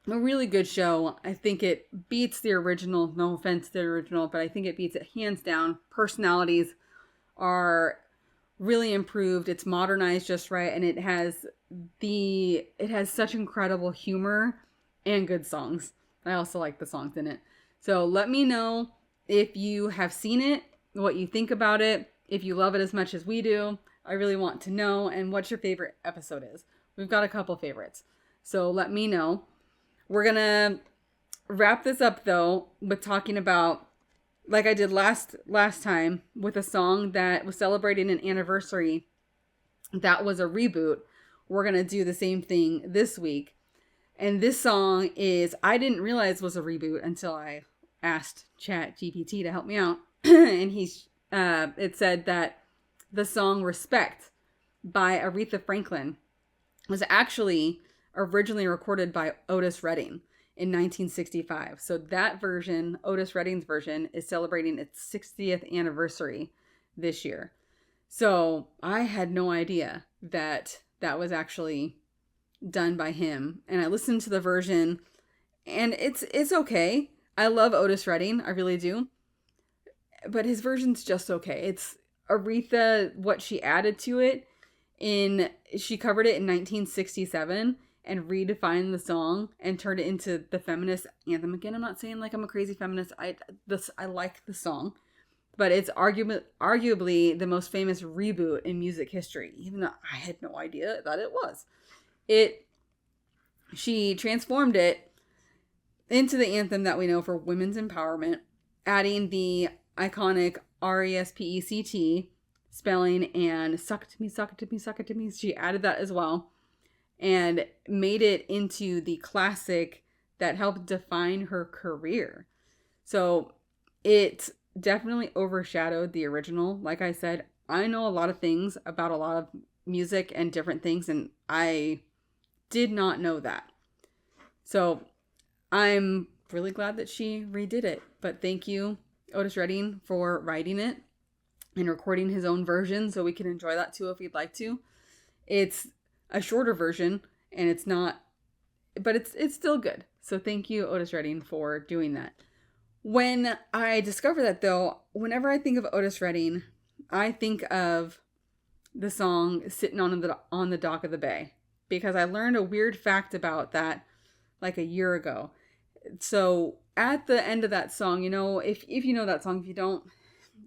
a really good show. I think it beats the original. No offense to the original, but I think it beats it hands down. Personalities are really improved. It's modernized just right, and it has such incredible humor and good songs. I also like the songs in it. So let me know if you have seen it, what you think about it, if you love it as much as we do. I really want to know, and what your favorite episode is. We've got a couple favorites, so let me know. We're gonna wrap this up though with talking about, like I did last time, with a song that was celebrating an anniversary that was a reboot. We're going to do the same thing this week. And this song I didn't realize was a reboot until I asked ChatGPT to help me out. And it said that the song Respect by Aretha Franklin was actually originally recorded by Otis Redding in 1965. So that version, Otis Redding's version, is celebrating its 60th anniversary this year. So I had no idea that was actually done by him. And I listened to the version, and it's okay. I love Otis Redding, I really do. But his version's just okay. It's Aretha, what she added to it she covered it in 1967 and redefined the song and turned it into the feminist anthem. Again, I'm not saying like I'm a crazy feminist. I like the song, but it's arguably the most famous reboot in music history, even though I had no idea that it was. She transformed it into the anthem that we know for women's empowerment, adding the iconic RESPECT spelling and suck it to me, suck it to me, suck it to me. She added that as well and made it into the classic that helped define her career. So it definitely overshadowed the original. Like I said, I know a lot of things about a lot of music and different things, and I did not know that. So I'm really glad that she redid it. But thank you, Otis Redding, for writing it and recording his own version so we can enjoy that too if we'd like to. It's a shorter version, and it's not, but it's still good. So thank you, Otis Redding, for doing that. When I discover that though, whenever I think of Otis Redding, I think of the song Sitting on the Dock of the Bay, because I learned a weird fact about that like a year ago. So at the end of that song, if you know that song, if you don't,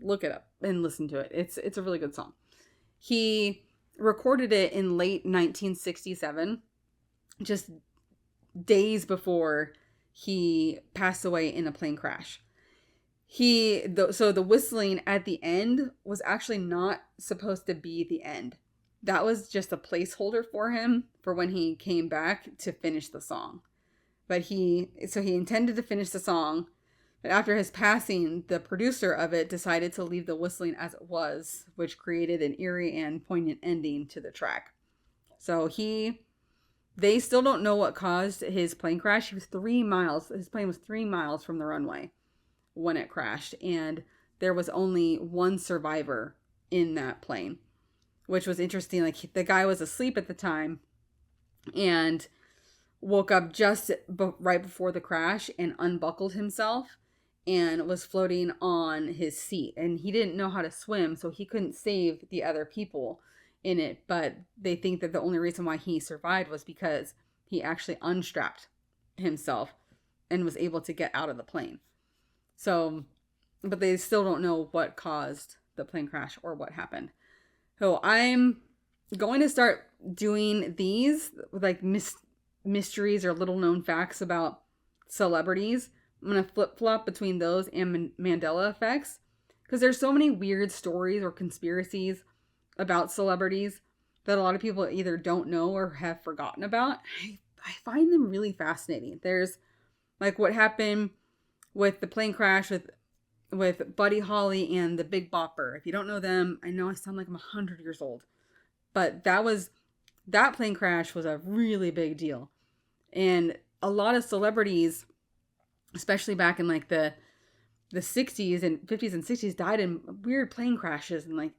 look it up and listen to it. It's a really good song. He recorded it in late 1967, just days before he passed away in a plane crash. So the whistling at the end was actually not supposed to be the end. That was just a placeholder for him for when he came back to finish the song. But he intended to finish the song, but after his passing, the producer of it decided to leave the whistling as it was, which created an eerie and poignant ending to the track. So they still don't know what caused his plane crash. His plane was 3 miles from the runway when it crashed, and there was only one survivor in that plane, which was interesting. Like, the guy was asleep at the time and woke up just right before the crash and unbuckled himself and was floating on his seat, and he didn't know how to swim, so he couldn't save the other people in it. But they think that the only reason why he survived was because he actually unstrapped himself and was able to get out of the plane. So, but they still don't know what caused the plane crash or what happened. So I'm going to start doing these like mysteries or little known facts about celebrities. I'm going to flip-flop between those and Mandela effects, because there's so many weird stories or conspiracies about celebrities that a lot of people either don't know or have forgotten about. I find them really fascinating. There's like what happened with the plane crash with Buddy Holly and the Big Bopper. If you don't know them, I know I sound like I'm 100 years old, but that plane crash was a really big deal. And a lot of celebrities, especially back in like the 60s and 50s and 60s, died in weird plane crashes. And like,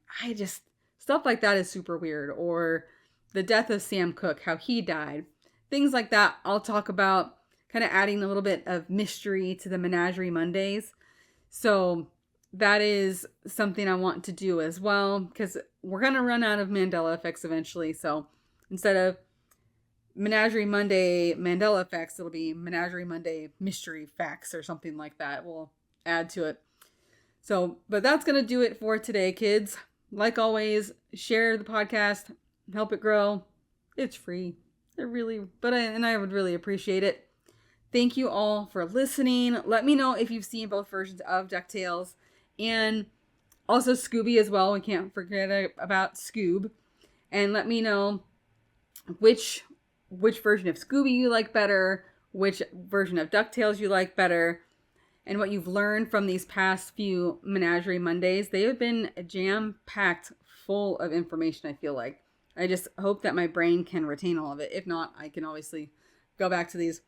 stuff like that is super weird. Or the death of Sam Cooke, how he died. Things like that I'll talk about, kind of adding a little bit of mystery to the Menagerie Mondays. So that is something I want to do as well, because we're going to run out of Mandela effects eventually. So instead of Menagerie Monday Mandela effects, it'll be Menagerie Monday mystery facts or something like that. We'll add to it. So, but that's going to do it for today, kids. Like always, share the podcast, help it grow. It's free. I would really appreciate it. Thank you all for listening. Let me know if you've seen both versions of DuckTales and also Scooby as well. We can't forget about Scoob. And let me know which version of Scooby you like better, which version of DuckTales you like better, and what you've learned from these past few Menagerie Mondays. They have been jam-packed full of information, I feel like. I just hope that my brain can retain all of it. If not, I can obviously go back to these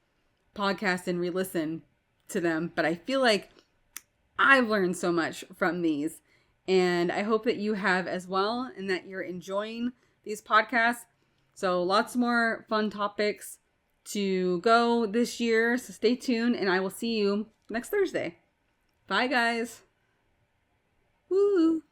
podcasts and re-listen to them. But I feel like I've learned so much from these, and I hope that you have as well, and that you're enjoying these podcasts. So lots more fun topics to go this year. So stay tuned, and I will see you next Thursday. Bye, guys. Woo!